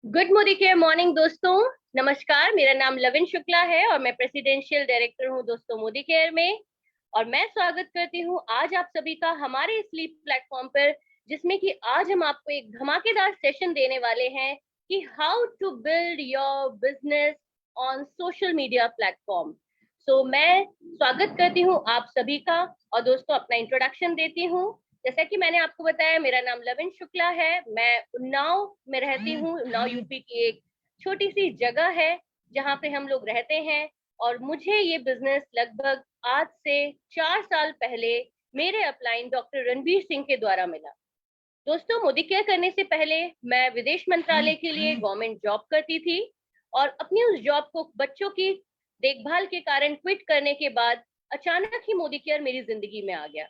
Good Modi care morning दोस्तों। नमस्कार, मेरा नाम लविन शुक्ला है और मैं प्रेसिडेंशियल डायरेक्टर हूं दोस्तों मोदी केयर में। और मैं स्वागत करती हूं आज आप सभी का हमारे इस लीप प्लेटफॉर्म पर, जिसमें कि आज हम आपको एक धमाकेदार सेशन देने वाले हैं कि how to build your business on social media platform. So मैं स्वागत करती हूं आप सभी का और दोस्तों अपना इंट्रोडक्शन देती हूं। जैसा कि मैंने आपको बताया, मेरा नाम लविन शुक्ला है। मैं उन्नाव में रहती हूँ। उन्नाव यूपी की एक छोटी सी जगह है जहाँ पे हम लोग रहते हैं। और मुझे ये बिजनेस लगभग आज से 4 साल पहले मेरे अपलाइन डॉक्टर रणबीर सिंह के द्वारा मिला। दोस्तों, मोदी केयर करने से पहले मैं विदेश मंत्रालय के लिए गवर्नमेंट जॉब करती थी और अपनी उस जॉब को बच्चों की देखभाल के कारण क्विट करने के बाद अचानक ही मोदी केयर मेरी जिंदगी में आ गया।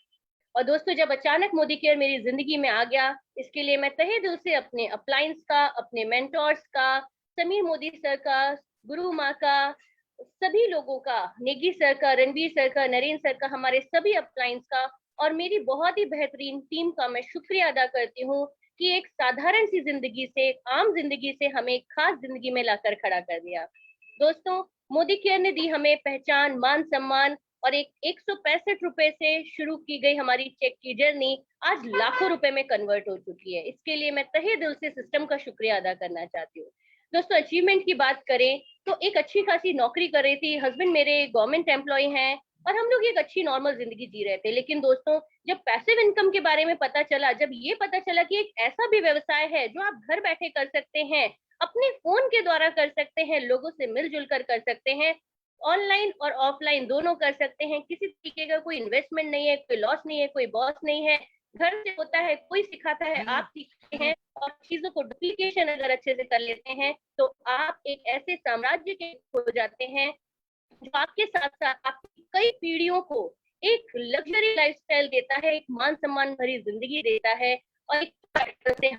और दोस्तों, जब अचानक मोदी केयर मेरी जिंदगी में आ गया, इसके लिए मैं तहे दिल से अपने अपलाइंस का, अपने मेंटोर्स का, समीर मोदी सर का, गुरु माँ का, सभी लोगों का, नेगी सर का, रणबीर सर का, नरेंद्र सर का, हमारे सभी अपलाइंस का और मेरी बहुत ही बेहतरीन टीम का मैं शुक्रिया अदा करती हूँ कि एक साधारण सी जिंदगी से, एक आम जिंदगी से हमें एक खास जिंदगी में लाकर खड़ा कर दिया। दोस्तों, मोदी केयर ने दी हमें पहचान, मान सम्मान और एक 165 रुपए से शुरू की गई हमारी चेक की जर्नी आज लाखों रुपए में कन्वर्ट हो चुकी है। इसके लिए मैं तहे दिल से सिस्टम का शुक्रिया अदा करना चाहती हूँ। दोस्तों, अचीवमेंट की बात करें तो एक अच्छी खासी नौकरी कर रही थी। हस्बैंड मेरे गवर्नमेंट एम्प्लॉय हैं और हम लोग एक अच्छी नॉर्मल जिंदगी जी रहे थे। लेकिन दोस्तों, जब पैसिव इनकम के बारे में पता चला, जब ये पता चला कि एक ऐसा भी व्यवसाय है जो आप घर बैठे कर सकते हैं, अपने फोन के द्वारा कर सकते हैं, लोगों से मिलजुल कर सकते हैं, ऑनलाइन और ऑफलाइन दोनों कर सकते हैं, किसी तरीके का कोई इन्वेस्टमेंट नहीं है, कोई लॉस नहीं है, कोई बॉस नहीं है, घर से होता है, कोई सिखाता है, आप सीखते हैं और चीजों को डुप्लीकेशन अगर अच्छे से कर लेते हैं तो आप एक ऐसे साम्राज्य के हो जाते हैं जो आपके साथ साथ आपकी कई पीढ़ियों को एक लग्जरी लाइफस्टाइल देता है, एक मान सम्मान भरी जिंदगी देता है और एक से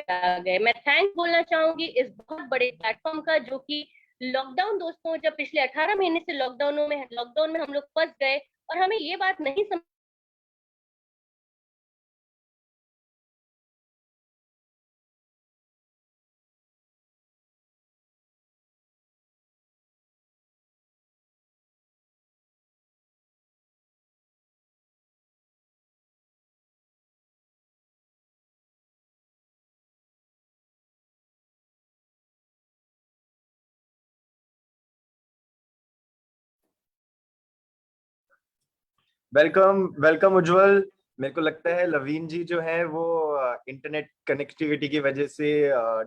आ गए। मैं थैंक बोलना चाहूंगी इस बहुत बड़े प्लेटफॉर्म का, जो कि लॉकडाउन, दोस्तों, जब पिछले 18 महीने से लॉकडाउन में हम लोग फंस गए और हमें ये बात नहीं समझ वेलकम वेलकम उज्जवल। मेरे को लगता है लवीन जी जो है वो इंटरनेट कनेक्टिविटी की वजह से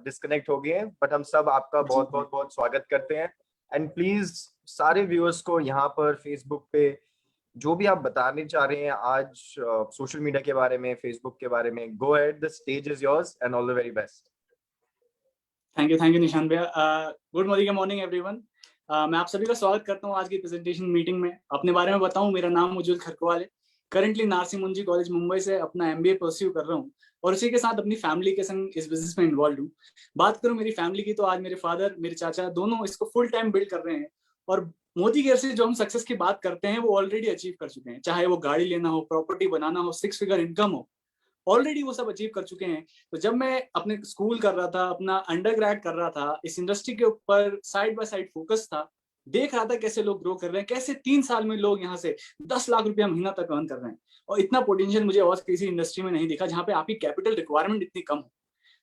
डिस्कनेक्ट हो गए हैं, बट हम सब आपका बहुत बहुत बहुत स्वागत करते हैं। एंड प्लीज सारे व्यूअर्स को यहाँ पर फेसबुक पे जो भी आप बताने चाह रहे हैं आज सोशल मीडिया के बारे में, फेसबुक के बारे में, go ahead, the stage is yours and all the very best. Thank you निशान भैया। Good morning everyone. मैं आप सभी का स्वागत करता हूं आज की प्रेजेंटेशन मीटिंग में। अपने बारे में बताऊं, मेरा नाम उज्जवल खरकवाल है। करंटली नारसी मुंजी कॉलेज मुंबई से अपना एमबीए परस्यू कर रहा हूं और उसी के साथ अपनी फैमिली के संग इस बिजनेस में इन्वॉल्व हूं। बात करूं मेरी फैमिली की, तो आज मेरे फादर, मेरे चाचा दोनों इसको फुल टाइम बिल्ड कर रहे हैं और मोदी केयर से जो हम सक्सेस की बात करते हैं वो ऑलरेडी अचीव कर चुके हैं। चाहे वो गाड़ी लेना हो, प्रॉपर्टी बनाना हो, 6 फिगर इनकम हो, ऑलरेडी वो सब अचीव कर चुके हैं। तो जब मैं अपने स्कूल कर रहा था, अपना अंडर ग्रेड कर रहा था, इस इंडस्ट्री के ऊपर साइड बाय साइड फोकस था, देख रहा था कैसे लोग ग्रो कर रहे हैं, कैसे 3 साल में लोग यहाँ से 10 लाख रुपया महीना तक अर्न कर रहे हैं। और इतना पोटेंशियल मुझे और किसी इंडस्ट्री में नहीं दिखा जहाँ पे आपकी कैपिटल रिक्वायरमेंट इतनी कम हो।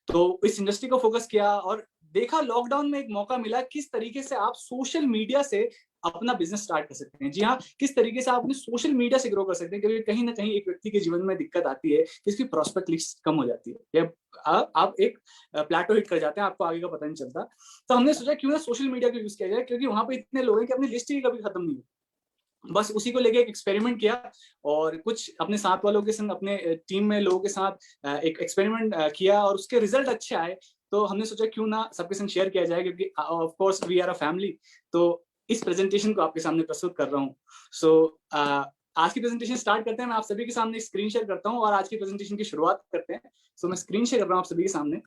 तो इस इंडस्ट्री को फोकस किया और देखा, लॉकडाउन में एक मौका मिला किस तरीके से आप सोशल मीडिया से अपना बिजनेस स्टार्ट कर सकते हैं। जी हाँ, किस तरीके से आप अपने सोशल मीडिया से ग्रो कर सकते हैं, क्योंकि कहीं ना कहीं एक व्यक्ति के जीवन में दिक्कत आती है कि इसकी प्रॉस्पेक्ट लिस्ट कम हो जाती है या आप एक प्लेटो हिट कर जाते हैं, आपको आगे का पता नहीं चलता। तो हमने सोचा क्यों ना सोशल मीडिया को यूज किया जाए, क्योंकि वहां पे इतने लोग हैं कि अपनी लिस्ट ही कभी खत्म नहीं हुई। बस उसी को लेके एक एक्सपेरिमेंट किया और कुछ अपने साथ वालों के संग, अपने टीम में लोगों के साथ एक एक्सपेरिमेंट किया और उसके रिजल्ट अच्छे आए। तो हमने सोचा क्यों ना सबके संग शेयर किया जाए, क्योंकि of course we are a family. तो इस प्रेजेंटेशन को आपके सामने प्रस्तुत कर रहा हूँ। सो आज की प्रेजेंटेशन स्टार्ट करते हैं। मैं आप सभी के सामने स्क्रीन शेयर करता हूँ और आज की प्रेजेंटेशन की शुरुआत करते हैं। सो मैं स्क्रीन शेयर कर रहा हूँ आप सभी के सामने।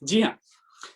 जी हाँ,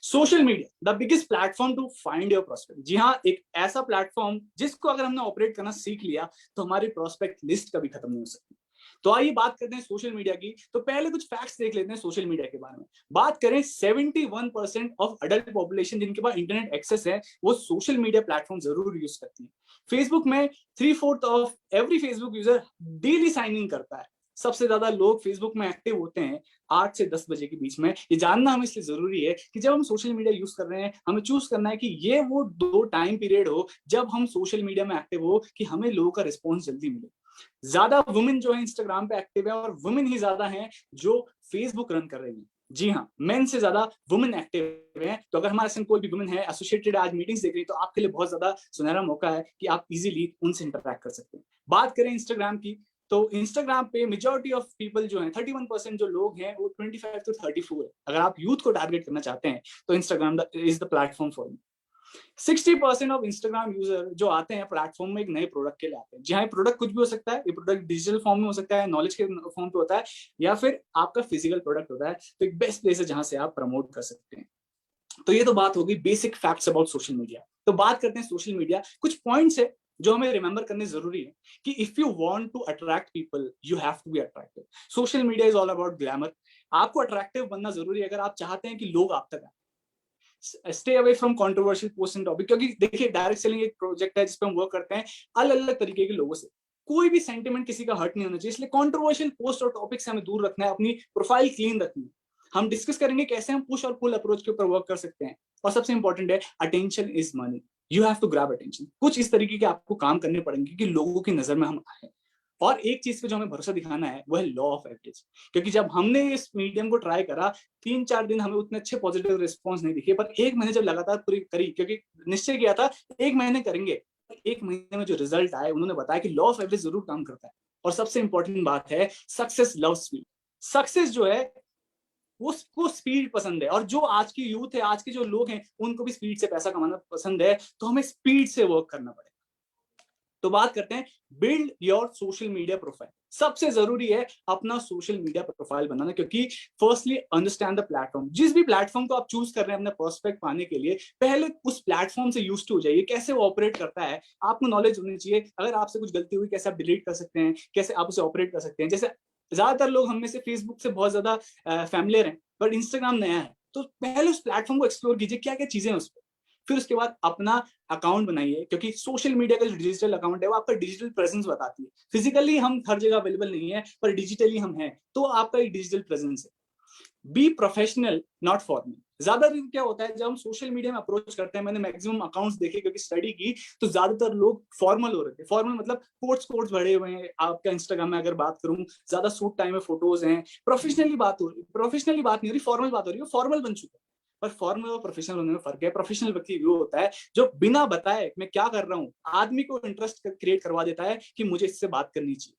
social media the biggest platform to find your prospect. जी हाँ, एक ऐसा प्लेटफॉर्म जिसको अगर हमने ऑपरेट करना सीख लिया तो हमारी प्रोस्पेक्ट लिस्ट कभी खत्म नहीं हो सकती। तो आइए बात करते हैं सोशल मीडिया की। तो पहले कुछ फैक्ट्स देख लेते हैं सोशल मीडिया के बारे में। बात करें 71% ऑफ अडल्ट पॉपुलेशन जिनके पास इंटरनेट एक्सेस है वो सोशल मीडिया प्लेटफॉर्म जरूर यूज करती है। फेसबुक में 3/4 of every Facebook user daily sign in करता है। सबसे ज्यादा लोग फेसबुक में एक्टिव होते हैं 8 से 10 बजे के बीच में। ये जानना हमें इसलिए जरूरी है कि जब हम सोशल मीडिया यूज कर रहे हैं हमें चूज करना है कि ये वो 2 टाइम पीरियड हो जब हम सोशल मीडिया में एक्टिव हो कि हमें लोगों का रिस्पॉन्स जल्दी मिले। ज्यादा वुमेन जो है इंस्टाग्राम पे एक्टिव है और वुमेन ही ज्यादा हैं जो फेसबुक रन कर रही है। जी हाँ, मेन से ज्यादा वुमेन एक्टिव है। तो अगर हमारे संग कोई भी वुमेन है एसोसिएटेड आज मीटिंग्स देख रही है तो आपके लिए बहुत ज्यादा सुनहरा मौका है कि आप इजीली उनसे इंटरैक्ट कर सकते हैं। बात करें इंस्टाग्राम की तो इंस्टाग्राम पे मेजॉरिटी ऑफ पीपल जो हैं 31% जो लोग हैं वो 25 to 34 है। अगर आप यूथ को टारगेट करना चाहते हैं तो Instagram is the platform for you. 60% of Instagram user जो आते हैं प्लेटफॉर्म में एक नए प्रोडक्ट के लिए आते हैं। जी हाँ, प्रोडक्ट कुछ भी हो सकता है। ये प्रोडक्ट डिजिटल फॉर्म में हो सकता है, नॉलेज के फॉर्म पे होता है या फिर आपका फिजिकल प्रोडक्ट होता है। तो एक बेस्ट प्लेस है जहां से आप प्रमोट कर सकते हैं। तो ये तो बात होगी basic facts about social media. तो बात करते हैं सोशल मीडिया कुछ पॉइंट्स है जो हमें रिमेंबर करने जरूरी है कि if you want to attract people you have to be attractive. Social media is all about glamour. आपको अट्रैक्टिव बनना जरूरी है अगर आप चाहते हैं कि लोग आप तक आए। Stay away from controversial post and topic, क्योंकि देखिए डायरेक्ट सेलिंग एक प्रोजेक्ट है जिसपे हम वर्क करते हैं अलग अलग तरीके के लोगों से। कोई भी सेंटिमेंट किसी का हर्ट नहीं होना चाहिए, इसलिए कंट्रोवर्शियल पोस्ट और टॉपिक से हमें दूर रखना है, अपनी प्रोफाइल क्लीन रखनी है। हम डिस्कस करेंगे कैसे हम पुश और पुल अप्रोच के ऊपर वर्क कर सकते हैं। और सबसे इंपॉर्टेंट है attention is money. You have to grab attention. कुछ इस तरीके के आपको काम करने पड़ेंगे कि लोगों की नजर में हम आए। और एक चीज पे जो हमें भरोसा दिखाना है वो है लॉ ऑफ एवरेज। क्योंकि जब हमने इस मीडियम को ट्राई करा 3-4 दिन हमें उतने अच्छे पॉजिटिव रिस्पॉन्स नहीं दिखे, पर 1 महीने जब लगातार पूरी करी, क्योंकि निश्चय किया था 1 महीने करेंगे, 1 महीने में जो रिजल्ट आए उन्होंने बताया कि लॉ ऑफ एवरेज जरूर काम करता है। और सबसे इंपॉर्टेंट बात है सक्सेस लव स्पीड। सक्सेस जो है उसको स्पीड पसंद है और जो आज की यूथ है, आज के जो लोग हैं उनको भी स्पीड से पैसा कमाना पसंद है। तो हमें स्पीड से वर्क करना पड़ेगा। तो बात करते हैं build your social media profile. सबसे जरूरी है अपना सोशल मीडिया प्रोफाइल बनाना, क्योंकि फर्स्टली अंडरस्टैंड द प्लेटफॉर्म। जिस भी प्लेटफॉर्म को आप चूज कर रहे हैं अपना प्रोस्पेक्ट पाने के लिए पहले उस प्लेटफॉर्म से यूज्ड टू हो जाइए। कैसे वो ऑपरेट करता है आपको नॉलेज होनी चाहिए। अगर आपसे कुछ गलती हुई कैसे आप डिलीट कर सकते हैं, कैसे आप उसे ऑपरेट कर सकते हैं। जैसे ज्यादातर लोग हम में से फेसबुक से बहुत ज्यादा फैमिलियर हैं बट इंस्टाग्राम नया है, तो पहले उस प्लेटफॉर्म को एक्सप्लोर कीजिए क्या क्या चीजें हैं उस पर। फिर उसके बाद अपना अकाउंट बनाइए, क्योंकि सोशल मीडिया का जो डिजिटल अकाउंट है वो आपका डिजिटल प्रेजेंस बताती है। फिजिकली हम हर जगह अवेलेबल नहीं है पर डिजिटली हम हैं, तो आपका एक डिजिटल प्रेजेंस है। Be professional not formal. ज्यादा क्या होता है जब हम सोशल मीडिया में अप्रोच करते हैं, मैंने मैक्सिमम अकाउंट्स देखे क्योंकि स्टडी की, तो ज्यादातर लोग फॉर्मल हो रहे थे। फॉर्मल मतलब कोट्स भरे हुए हैं। आपका इंस्टाग्राम में अगर बात करूं ज्यादा सूट टाइम में फोटोज हैं। प्रोफेशनली बात नहीं हो रही, फॉर्मल बात हो रही है। फॉर्मल बन चुका है। पर फॉर्मल और प्रोफेशनल होने में फर्क है। प्रोफेशनल व्यक्ति वो होता है जो बिना बताए मैं क्या कर रहा हूँ आदमी को इंटरेस्ट क्रिएट करवा देता है कि मुझे इससे बात करनी चाहिए।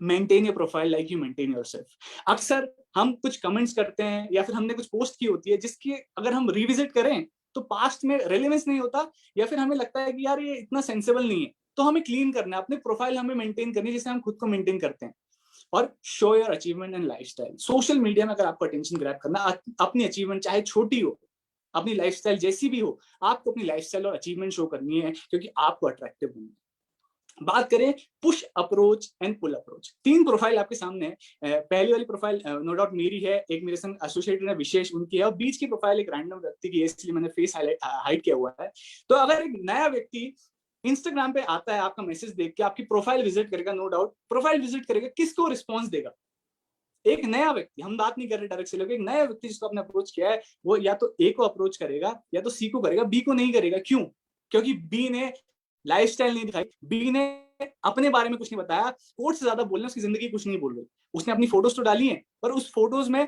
Maintain your profile like you maintain yourself. अक्सर हम कुछ कमेंट्स करते हैं या फिर हमने कुछ पोस्ट की होती है जिसकी अगर हम रिविजिट करें तो पास्ट में रेलेवेंस नहीं होता, या फिर हमें लगता है कि यार ये इतना सेंसेबल नहीं है। तो हमें क्लीन करना है, अपने प्रोफाइल हमें मेंटेन करनी है जैसे हम खुद को मेंटेन करते हैं। और show your achievement and lifestyle. Social media में अगर आपको अटेंशन ग्रैब करना, अपनी अचीवमेंट चाहे छोटी हो, अपनी लाइफस्टाइल जैसी भी हो, आपको अपनी लाइफस्टाइल और अचीवमेंट शो करनी है क्योंकि आपको अट्रैक्टिव बनना है। बात करें push approach and pull approach. 3 profile आपके सामने है। पहली वाली प्रोफाइल नो डाउट मेरी है, एक मेरे संग एसोसिएटेड है विशेष उनकी है, और बीच की प्रोफाइल एक रैंडम व्यक्ति की है, इसलिए मैंने फेस हाइड किया हुआ है। तो अगर एक नया व्यक्ति इंस्टाग्राम पे आता है, आपका मैसेज देख के आपकी प्रोफाइल विजिट करेगा, नो डाउट प्रोफाइल विजिट करेगा, किसको रिस्पॉन्स देगा? एक नया व्यक्ति। हम बात नहीं कर रहे डायरेक्ट से लोग, एक नया व्यक्ति जिसको आपने अप्रोच किया है वो या तो ए को अप्रोच करेगा या तो सी को करेगा, बी को नहीं करेगा। क्यों? क्योंकि बी ने लाइफस्टाइल नहीं दिखाई, बी ने अपने बारे में कुछ नहीं बताया। कोर्ट से ज्यादा बोलना, उसकी जिंदगी कुछ नहीं बोल रही। उसने अपनी फोटोज तो डाली है पर उस फोटोज में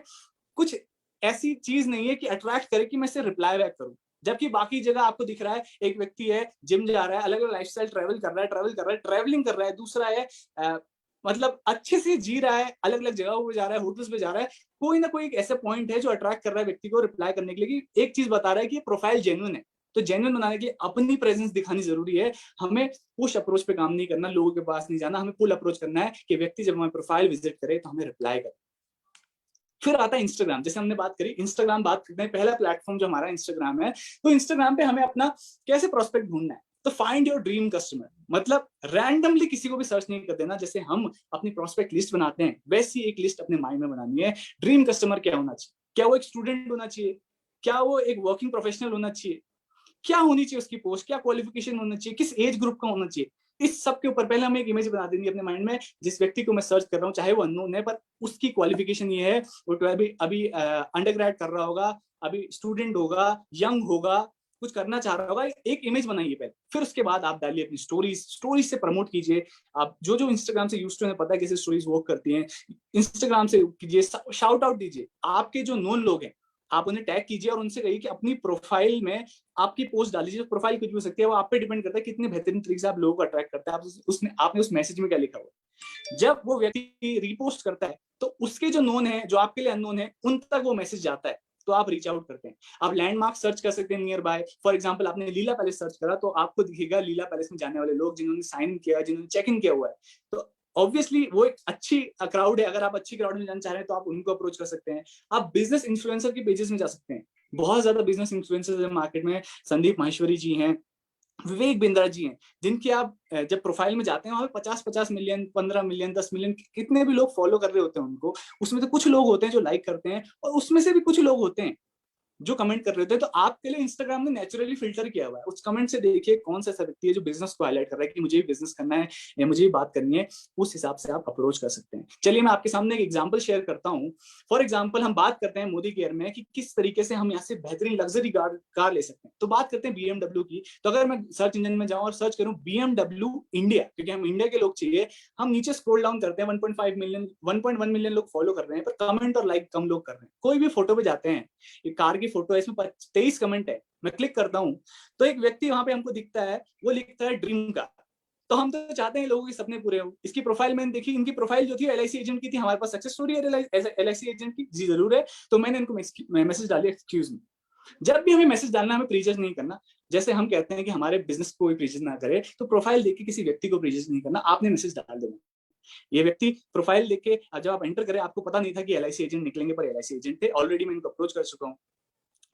कुछ ऐसी चीज नहीं है कि अट्रैक्ट करे कि मैं इससे रिप्लाई बैक करूं। जबकि बाकी जगह आपको दिख रहा है एक व्यक्ति है जिम जा रहा है, अलग अलग लाइफस्टाइल ट्रैवलिंग कर रहा है। दूसरा है मतलब अच्छे से जी रहा है, अलग अलग जगहों पे जा रहा है, होटल्स पे जा रहा है। कोई ना कोई एक ऐसा पॉइंट है जो अट्रैक्ट कर रहा है व्यक्ति को रिप्लाई करने के लिए, कि एक चीज बता रहा है कि प्रोफाइल जेन्युइन है। तो जेन्युइन बनाने के लिए अपनी प्रेजेंस दिखानी जरूरी है। हमें पुश अप्रोच पे काम नहीं करना, लोगों के पास नहीं जाना, हमें पुल अप्रोच करना है कि व्यक्ति जब हमारी प्रोफाइल विजिट करे तो हमें रिप्लाई करे। फिर आता है इंस्टाग्राम, जैसे हमने बात करी इंस्टाग्राम, बात करते हैं पहला प्लेटफॉर्म जो हमारा इंस्टाग्राम है। तो इंस्टाग्राम पे हमें अपना कैसे प्रोस्पेक्ट ढूंढना है, तो फाइंड योर ड्रीम कस्टमर, मतलब रैंडमली किसी को भी सर्च नहीं कर देना। जैसे हम अपनी प्रोस्पेक्ट लिस्ट बनाते हैं वैसी एक लिस्ट अपने माइंड में बनानी है। ड्रीम कस्टमर क्या होना चाहिए, क्या वो एक स्टूडेंट होना चाहिए, क्या वो एक वर्किंग प्रोफेशनल होना चाहिए, क्या होनी चाहिए उसकी पोस्ट, क्या क्वालिफिकेशन होना चाहिए, किस एज ग्रुप का होना चाहिए। इस सब के ऊपर पहले हमें एक इमेज बना देनी है अपने माइंड में। जिस व्यक्ति को मैं सर्च कर रहा हूँ, चाहे वो अननोन है, पर उसकी क्वालिफिकेशन ये है, वो अभी अंडरग्रेड कर रहा होगा, अभी स्टूडेंट होगा, यंग होगा, कुछ करना चाह रहा होगा। एक इमेज बनाइए पहले, फिर उसके बाद आप डालिए अपनी स्टोरीज से प्रमोट कीजिए। आप जो इंस्टाग्राम से यूज टू है, पता है कैसे स्टोरीज वर्क करती हैं, इंस्टाग्राम से कीजिए, शाउट आउट दीजिए। आपके जो नोन लोग हैं आप उन्हें टैग कीजिए और उनसे कहिए कि अपनी प्रोफाइल में आपकी पोस्ट डाल दीजिए। प्रोफाइल कुछ भी हो सकती है, वो आप पे डिपेंड करता है कितने बेहतरीन तरीके से आप लोगों को अट्रैक्ट करते हैं। आपने उस मैसेज में क्या लिखा हुआ। जब वो व्यक्ति रीपोस्ट करता है तो उसके जो नोन है, जो आपके लिए अननोन है, उन तक वो मैसेज जाता है, तो आप रीच आउट करते हैं। आप लैंडमार्क सर्च कर सकते हैं नियर बाय। फॉर एग्जांपल आपने लीला पैलेस सर्च करा तो आपको दिखेगा लीला पैलेस में जाने वाले लोग जिन्होंने साइन इन किया, जिन्होंने चेक इन किया हुआ है। तो ऑब्वियसली वो एक अच्छी क्राउड है। अगर आप अच्छी क्राउड में जाना चाह रहे हैं तो आप उनको अप्रोच कर सकते हैं। आप बिजनेस इन्फ्लुएंसर के पेजेस में जा सकते हैं। बहुत ज्यादा बिजनेस इन्फ्लुएंसर्स है मार्केट में। संदीप माहेश्वरी जी हैं, विवेक बिंद्रा जी हैं, जिनकी आप जब प्रोफाइल में जाते हैं वहां पे 50 मिलियन, 15 मिलियन, 10 मिलियन, कितने भी लोग फॉलो कर रहे होते हैं उनको। उसमें तो कुछ लोग होते हैं जो लाइक करते हैं और उसमें से भी कुछ लोग होते हैं जो कमेंट कर रहे थे। तो आपके लिए इंस्टाग्राम ने नेचुरली फिल्टर किया हुआ है। उस कमेंट से देखिए कौन सा ऐसा व्यक्ति है जो बिजनेस को हाईलाइट कर रहा है कि मुझे भी बिजनेस करना है या मुझे भी बात करनी है। उस हिसाब से आप अप्रोच कर सकते हैं। चलिए मैं आपके सामने एक एग्जांपल शेयर करता हूं। फॉर एग्जांपल हम बात करते हैं मोदी केयर में कि किस तरीके से हम यहाँ से बेहतरीन लग्जरी कार ले सकते हैं। तो बात करते हैं BMW की। तो अगर मैं सर्च इंजन में जाऊं और सर्च करूं BMW इंडिया, क्योंकि हम इंडिया के लोग चाहिए, हम नीचे स्क्रॉल डाउन करते हैं, 1.5 मिलियन, 1.1 मिलियन लोग फॉलो कर रहे हैं, पर कमेंट और लाइक कम लोग कर रहे हैं। कोई भी फोटो पे जाते हैं, एक कार की फोटो है, इसमें 23 कमेंट है, मैं क्लिक करता हूं तो एक व्यक्ति वहां पे हमको दिखता है, वो लिखता है ड्रीम कार। तो हम तो चाहते हैं लोगों के सपने पूरे हो। इसकी प्रोफाइल मैंने देखी, इनकी प्रोफाइल जो थी LIC एजेंट की थी। हमारे पास सक्सेस स्टोरी है LIC एजेंट की, जी जरूर है। तो मैंने इनको मैसेज डाली, एक्सक्यूज मी। जब भी हमें मैसेज डालना, हमें प्रीजज नहीं करना। जैसे हम कहते हैं कि हमारे बिजनेस को कोई प्रीजज ना करे, तो प्रोफाइल देख के किसी व्यक्ति को प्रीजज नहीं करना, आपने मैसेज डाल देना। ये व्यक्ति प्रोफाइल देख के जब आप एंटर करें, आपको पता नहीं था कि LIC एजेंट निकलेंगे, पर LIC एजेंट थे। ऑलरेडी मैं इनको अप्रोच कर चुका हूँ।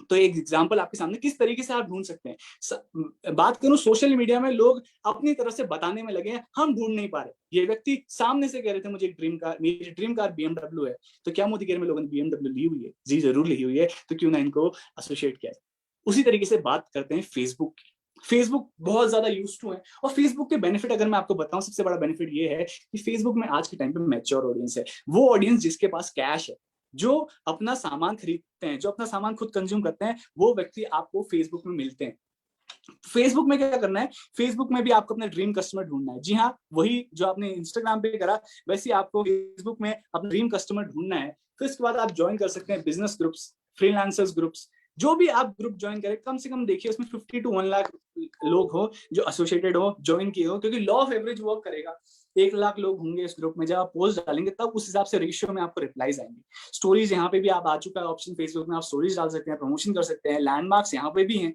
तो एक एग्जांपल आपके सामने किस तरीके से आप ढूंढ सकते हैं। बात करूं सोशल मीडिया में, लोग अपनी तरफ से बताने में लगे हैं, हम ढूंढ नहीं पा रहे। ये व्यक्ति सामने से कह रहे थे मुझे एक ड्रीम कार, मेरी ड्रीम कार BMW है। तो क्या मोदी केयर में लोगों ने BMW ली हुई है? जी जरूर ली हुई है। तो क्यों ना इनको एसोसिएट किया जाए। उसी तरीके से बात करते हैं फेसबुक की। फेसबुक बहुत ज्यादा यूज टू है। और फेसबुक के बेनिफिट अगर मैं आपको बताऊं, सबसे बड़ा बेनिफिट ये है कि फेसबुक में आज के टाइम पे मैच्योर ऑडियंस है। वो ऑडियंस जिसके पास कैश है, जो अपना सामान खरीदते हैं, जो अपना सामान खुद कंज्यूम करते हैं, वो व्यक्ति आपको फेसबुक में मिलते हैं। फेसबुक में क्या करना है, फेसबुक में भी आपको अपना ड्रीम कस्टमर ढूंढना है। जी हाँ, वही जो आपने इंस्टाग्राम पे करा, वैसे आपको फेसबुक में अपना ड्रीम कस्टमर ढूंढना है। फिर इसके बाद आप ज्वाइन कर सकते हैं बिजनेस ग्रुप्स, फ्रीलांसर्स ग्रुप्स, जो भी आप ग्रुप ज्वाइन करें। कम से कम देखिए उसमें 50 to 1 लाख लोग हो जो एसोसिएटेड हो, ज्वाइन किए हो, क्योंकि लॉ ऑफ एवरेज वर्क करेगा। 1 लाख लोग होंगे इस ग्रुप में। जब आप पोस्ट डालेंगे तब उस हिसाब से रेशियो में आपको रिप्लाईज आएंगे। स्टोरीज यहाँ पे भी आप आ चुका है ऑप्शन फेसबुक में, आप स्टोरीज डाल सकते हैं, प्रमोशन कर सकते हैं, लैंडमार्क्स यहाँ पे भी हैं,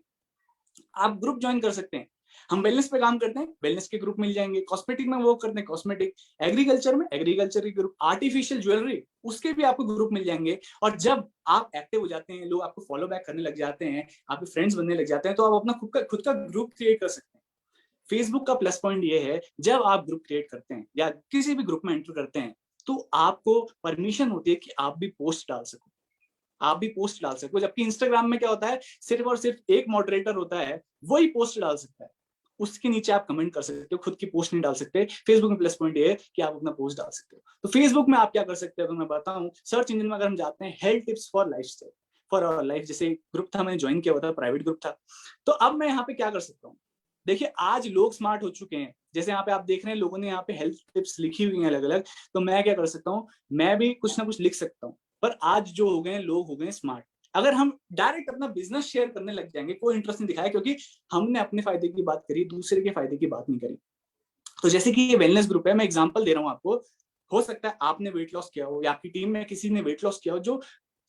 आप ग्रुप ज्वाइन कर सकते हैं। हम वेलनेस पे काम करते हैं, वेलनेस के ग्रुप मिल जाएंगे। कॉस्मेटिक में वर्क करते हैं, कॉस्मेटिक। एग्रीकल्चर में एग्रीकल्चर के ग्रुप, आर्टिफिशियल ज्वेलरी, उसके भी आपको ग्रुप मिल जाएंगे। और जब आप एक्टिव हो जाते हैं, लोग आपको फॉलो बैक करने लग जाते हैं, आपके फ्रेंड्स बनने लग जाते हैं, तो आप अपना खुद का ग्रुप क्रिएट कर सकते हैं। फेसबुक का प्लस पॉइंट ये है, जब आप ग्रुप क्रिएट करते हैं या किसी भी ग्रुप में एंटर करते हैं, तो आपको परमिशन होती है कि आप भी पोस्ट डाल सको, आप भी पोस्ट डाल सकते हो। जबकि इंस्टाग्राम में क्या होता है, सिर्फ और सिर्फ एक मॉडरेटर होता है, वही पोस्ट डाल सकता है। उसके नीचे आप कमेंट कर सकते हो, खुद की पोस्ट नहीं डाल सकते। फेसबुक में प्लस पॉइंट ये है कि आप अपना पोस्ट डाल सकते हो। तो फेसबुक में आप क्या कर सकते हो, अगर मैं बताऊं, सर्च इंजन में अगर हम जाते हैं, health tips for lifestyle, for our life, जैसे ग्रुप था, मैंने ज्वाइन किया हुआ था, प्राइवेट ग्रुप था। तो अब मैं यहाँ पे क्या कर सकता हूँ, देखिए आज लोग स्मार्ट हो चुके हैं। जैसे यहाँ पे आप देख रहे हैं, लोगों ने यहाँ पे हेल्थ टिप्स लिखी हुई हैं अलग अलग। तो मैं क्या कर सकता हूँ, मैं भी कुछ ना कुछ लिख सकता हूँ। पर आज जो हो गए लोग हो गए स्मार्ट। अगर हम डायरेक्ट अपना बिजनेस शेयर करने लग जाएंगे, कोई इंटरेस्ट नहीं दिखाया, क्योंकि हमने अपने फायदे की बात करी, दूसरे के फायदे की बात नहीं करी। तो जैसे कि ये वेलनेस ग्रुप है, मैं एग्जांपल दे रहा हूँ आपको। हो सकता है आपने वेट लॉस किया हो या आपकी टीम में किसी ने वेट लॉस किया हो, जो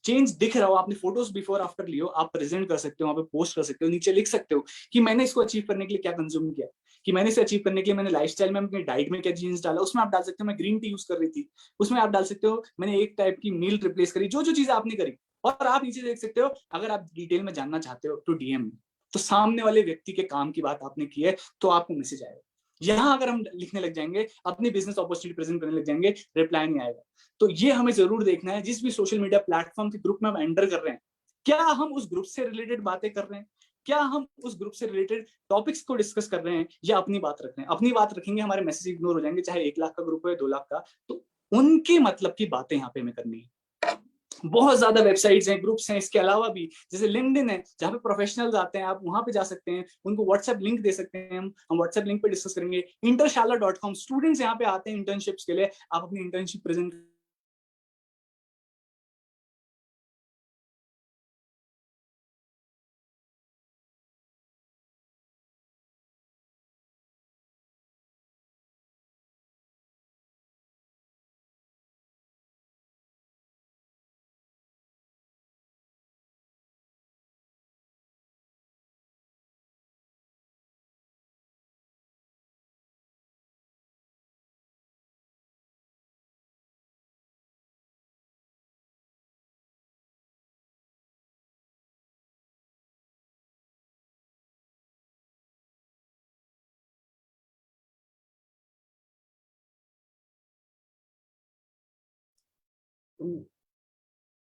चेंज दिख रहा हो, आपने फोटोज बिफोर आफ्टर लियो, आप प्रेजेंट कर सकते हो, वहां पे पोस्ट कर सकते हो, नीचे लिख सकते हो कि मैंने इसको अचीव करने के लिए क्या कंज्यूम किया। कि मैंने इसे अचीव करने के लिए मैंने लाइफस्टाइल में अपनी डाइट में क्या चेंज डाला, उसमें आप डाल सकते हो मैं ग्रीन टी यूज कर रही थी, उसमें आप डाल सकते हो मैंने एक टाइप की मील रिप्लेस करी, जो जो चीजें आपने करी। और आप नीचे देख सकते हो अगर आप डिटेल में जानना चाहते हो तो डीएम, तो सामने वाले व्यक्ति के काम की बात आपने की है तो आपको मैसेज आएगा। यहाँ अगर हम लिखने लग जाएंगे, अपनी बिजनेस अपॉर्चुनिटी प्रेजेंट करने लग जाएंगे, रिप्लाई नहीं आएगा। तो ये हमें जरूर देखना है, जिस भी सोशल मीडिया प्लेटफॉर्म के ग्रुप में हम एंटर कर रहे हैं, क्या हम उस ग्रुप से रिलेटेड बातें कर रहे हैं, क्या हम उस ग्रुप से रिलेटेड टॉपिक्स को डिस्कस कर रहे हैं, या अपनी बात रख रहे हैं। अपनी बात रखेंगे हमारे मैसेज इग्नोर हो जाएंगे, चाहे 1 लाख का ग्रुप है 2 लाख का, तो उनके मतलब की बातें यहाँ पे हमें करनी है। बहुत ज्यादा वेबसाइट्स हैं, ग्रुप्स हैं, इसके अलावा भी जैसे लिंक्डइन है जहाँ पे प्रोफेशनल्स आते हैं, आप वहां पे जा सकते हैं, उनको व्हाट्सएप लिंक दे सकते हैं, हम व्हाट्सएप लिंक पे डिस्कस करेंगे। intershalla.com, स्टूडेंट्स यहाँ पे आते हैं इंटर्नशिप्स के लिए, आप अपनी इंटर्नशिप प्रेजेंट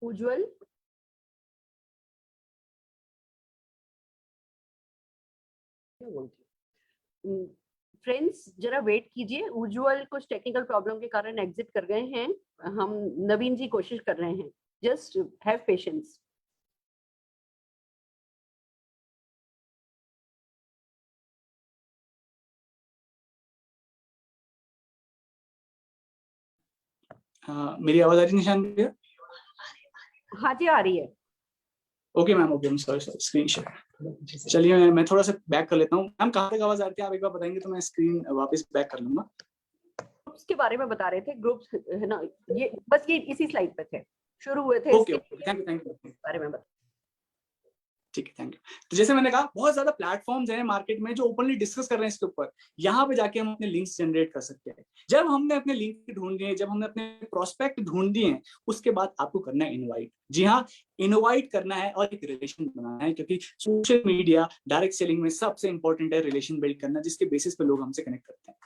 उज्जवल, फ्रेंड्स जरा वेट कीजिए, उज्जवल कुछ टेक्निकल प्रॉब्लम के कारण एग्जिट कर गए हैं। हम नवीन जी कोशिश कर रहे हैं, जस्ट हैव पेशेंस। मेरी आवाज आ रही है निशान भैया? हाँ जी आ रही है। Okay ma'am, okay, sorry screen share. चलिए मैं थोड़ा सा बैक कर लेता हूँ। मैम कहाँ तक आवाज आ रही है आप एक बार बताएंगे तो मैं स्क्रीन वापस बैक कर लूंगा। ग्रुप्स के बारे में बता रहे थे, ग्रुप्स है ना, ये बस ये इसी स्लाइड पे थे, शुरू हुए थे। ओके, थैंक यू बारे में बता। ठीक है, थैंक यू। तो जैसे मैंने कहा बहुत ज्यादा प्लेटफॉर्म्स हैं मार्केट में जो ओपनली डिस्कस कर रहे हैं इसके ऊपर। यहाँ पे जाके हम अपने लिंक्स जनरेट कर सकते हैं। जब हमने अपने लिंक ढूंढ लिए, जब हमने अपने प्रोस्पेक्ट ढूंढ दिए हैं, उसके बाद आपको करना है इनवाइट। जी हाँ, इनवाइट करना है और एक रिलेशन बनाना है, क्योंकि सोशल मीडिया डायरेक्ट सेलिंग में सबसे इंपॉर्टेंट है रिलेशन बिल्ड करना, जिसके बेसिस पे लोग हमसे कनेक्ट करते हैं।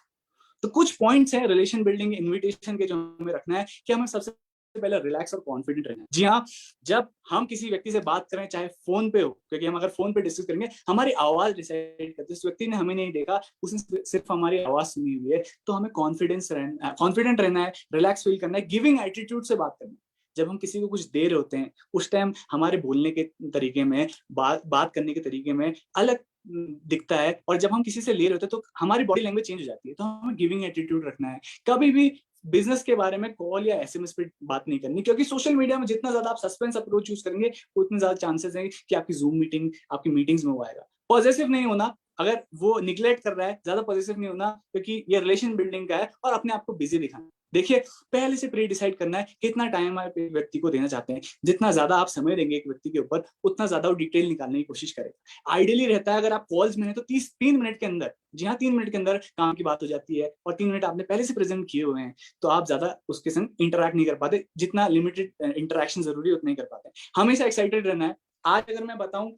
तो कुछ पॉइंट्स हैं रिलेशन बिल्डिंग इन्विटेशन के जो हमें रखना है कि हमें सबसे पहले रिलैक्स और कॉन्फिडेंट रहना है। जी हाँ, जब हम किसी व्यक्ति से बात करें चाहे फोन पे हो, क्योंकि हम अगर फोन पे डिस्कस करेंगे हमारी आवाज डिसाइड करती है। उस व्यक्ति ने हमें नहीं देखा, उसने सिर्फ हमारी आवाज सुनी हुई है, तो हमें कॉन्फिडेंट रहना है, रिलैक्स फील करना है, गिविंग एटीट्यूड से बात करना है। जब हम किसी को कुछ दे रहे होते हैं उस टाइम हमारे बोलने के तरीके में, बात करने के तरीके में अलग दिखता है, और जब हम किसी से ले रहे होते हैं तो हमारी बॉडी लैंग्वेज चेंज हो जाती है। तो हमें गिविंग एटीट्यूड रखना है। कभी भी बिजनेस के बारे में कॉल या एसएमएस पे बात नहीं करनी, क्योंकि सोशल मीडिया में जितना ज्यादा आप सस्पेंस अप्रोच यूज करेंगे उतने ज्यादा चांसेस हैं कि आपकी जूम मीटिंग, आपकी मीटिंग्स में वो आएगा। पॉजिटिव नहीं होना, अगर वो निग्लेक्ट कर रहा है, ज्यादा पॉजिटिव नहीं होना, क्योंकि ये रिलेशन बिल्डिंग का है, और अपने आप को बिजी दिखाना। देखिए, पहले से प्री डिसाइड करना है कितना टाइम आप एक व्यक्ति को देना चाहते हैं। जितना ज्यादा आप समय देंगे एक व्यक्ति के ऊपर, उतना ज्यादा वो डिटेल निकालने की कोशिश करेगा। आइडियली रहता है अगर आप कॉल्स में हैं तो 3 मिनट के अंदर, जी हाँ 3 मिनट के अंदर काम की बात हो जाती है, और 3 मिनट आपने पहले से प्रेजेंट किए हुए हैं, तो आप ज्यादा उसके संग इंटरैक्ट नहीं कर पाते। जितना लिमिटेड इंटरैक्शन जरूरी उतना ही कर पाते हैं। हमेशा एक्साइटेड रहना है। आज अगर मैं बताऊं,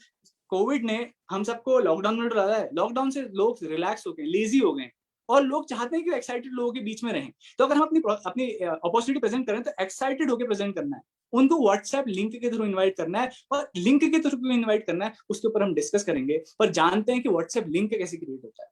कोविड ने हम सबको लॉकडाउन में डाला है। लॉकडाउन से लोग रिलैक्स हो गए, लेजी हो गए, और लोग चाहते हैं कि एक्साइटेड लोगों के बीच में रहें। तो अगर हम अपनी अपॉर्चुनिटी प्रेजेंट करें तो एक्साइटेड होकर प्रेजेंट करना है। उनको व्हाट्सएप लिंक के थ्रू इनवाइट करना है, और लिंक के थ्रू इनवाइट करना है उसके ऊपर हम डिस्कस करेंगे। और जानते हैं कि व्हाट्सएप लिंक कैसे क्रिएट होता है।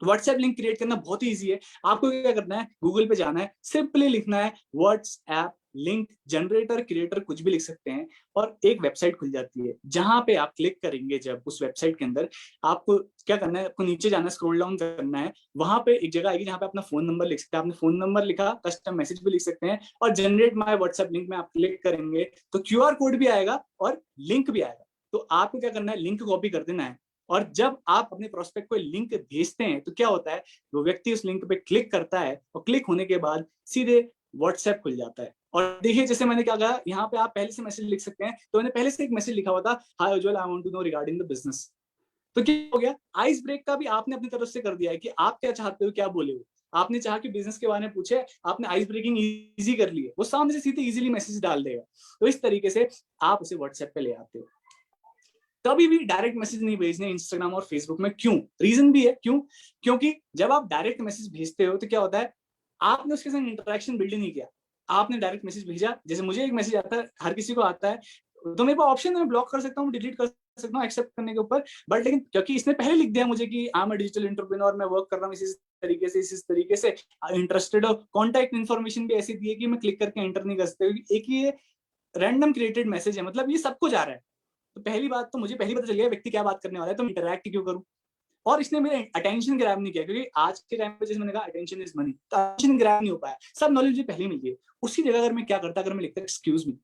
व्हाट्सएप लिंक क्रिएट करना बहुत ही ईजी है। आपको क्या करना है, गूगल पे जाना है, सिंपली लिखना है व्हाट्सएप लिंक जनरेटर क्रिएटर, कुछ भी लिख सकते हैं, और एक वेबसाइट खुल जाती है। जहां पे आप क्लिक करेंगे, जब उस वेबसाइट के अंदर आपको क्या करना है, आपको नीचे जाना है, स्क्रॉल डाउन करना है। वहां पे एक जगह आएगी जहां पे अपना फोन नंबर लिख सकते हैं। आपने फोन नंबर लिखा, कस्टम मैसेज भी लिख सकते हैं, और जनरेट माय व्हाट्सएप लिंक में आप क्लिक करेंगे तो क्यूआर कोड भी आएगा और लिंक भी आएगा। तो आपको क्या करना है, लिंक कॉपी कर देना है, और जब आप अपने प्रोस्पेक्ट को लिंक भेजते हैं तो क्या होता है, वो व्यक्ति उस लिंक पे क्लिक करता है, और क्लिक होने के बाद सीधे व्हाट्सएप खुल जाता है। और देखिए, जैसे मैंने क्या कहा, यहाँ पे आप पहले से मैसेज लिख सकते हैं। तो मैंने पहले से एक मैसेज लिखा हुआ था, hi Ujjwal, I want to know regarding the business. तो क्या हो गया, आइस ब्रेक का भी आपने अपनी तरफ से कर दिया है कि आप क्या चाहते हो, क्या बोले हो। आपने चाहा कि बिजनेस के बारे में पूछे, आपने आइस ब्रेकिंग इजी कर ली है, वो सामने से सीधे इजीली मैसेज डाल देगा। तो इस तरीके से आप उसे व्हाट्सएप पे ले आते हो। कभी भी डायरेक्ट मैसेज नहीं भेजने इंस्टाग्राम और फेसबुक में। क्यों? रीजन भी है क्यों, क्योंकि जब आप डायरेक्ट मैसेज भेजते हो तो क्या होता है, आपने उसके साथ इंटरेक्शन बिल्ड नहीं किया, आपने डायरेक्ट मैसेज भेजा। जैसे मुझे एक मैसेज आता है, हर किसी को आता है, तो मेरे पास ऑप्शन है, मैं ब्लॉक कर सकता हूँ, डिलीट कर सकता हूँ एक्सेप्ट करने के ऊपर। बट लेकिन क्योंकि इसने पहले लिख दिया मुझे कि I am a digital entrepreneur, मैं वर्क कर रहा हूँ इस तरीके से इंटरेस्टेड हो, कॉन्टैक्ट इन्फॉर्मेशन भी ऐसी दी है कि मैं क्लिक करके एंटर नहीं कर सकता, एक ये रैंडम क्रिएटेड मैसेज है, मतलब ये सबको जा रहा है। तो पहली बात तो मुझे पहली पता चल गया व्यक्ति क्या बात करने वाला है, तो मैं इंटरैक्ट क्यों करूं। और इसने मेरे अटेंशन ग्रैब नहीं किया, क्योंकि आज के टाइम पे जैसे मैंने कहा अटेंशन इज मनी, तो अटेंशन ग्रैब नहीं हो पाया, सब नॉलेज मुझे पहले ही मिल गई। उसी जगह अगर मैं क्या करता, अगर मैं लिखता एक्सक्यूज मी,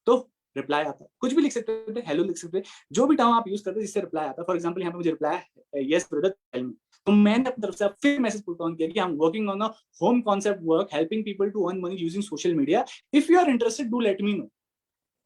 तो रिप्लाई आता, कुछ भी लिख सकते थे, हेलो लिख सकते, जो भी टर्म आप यूज करते जिससे रिप्लाई आता। फॉर एग्जांपल यहाँ पे मुझे reply yes brother tell me, तो मैंने अपनी तरफ से फिर मैसेज पुट ऑन किया कि I am working on a home concept work helping people to earn money using social media, if you are interested do let me know.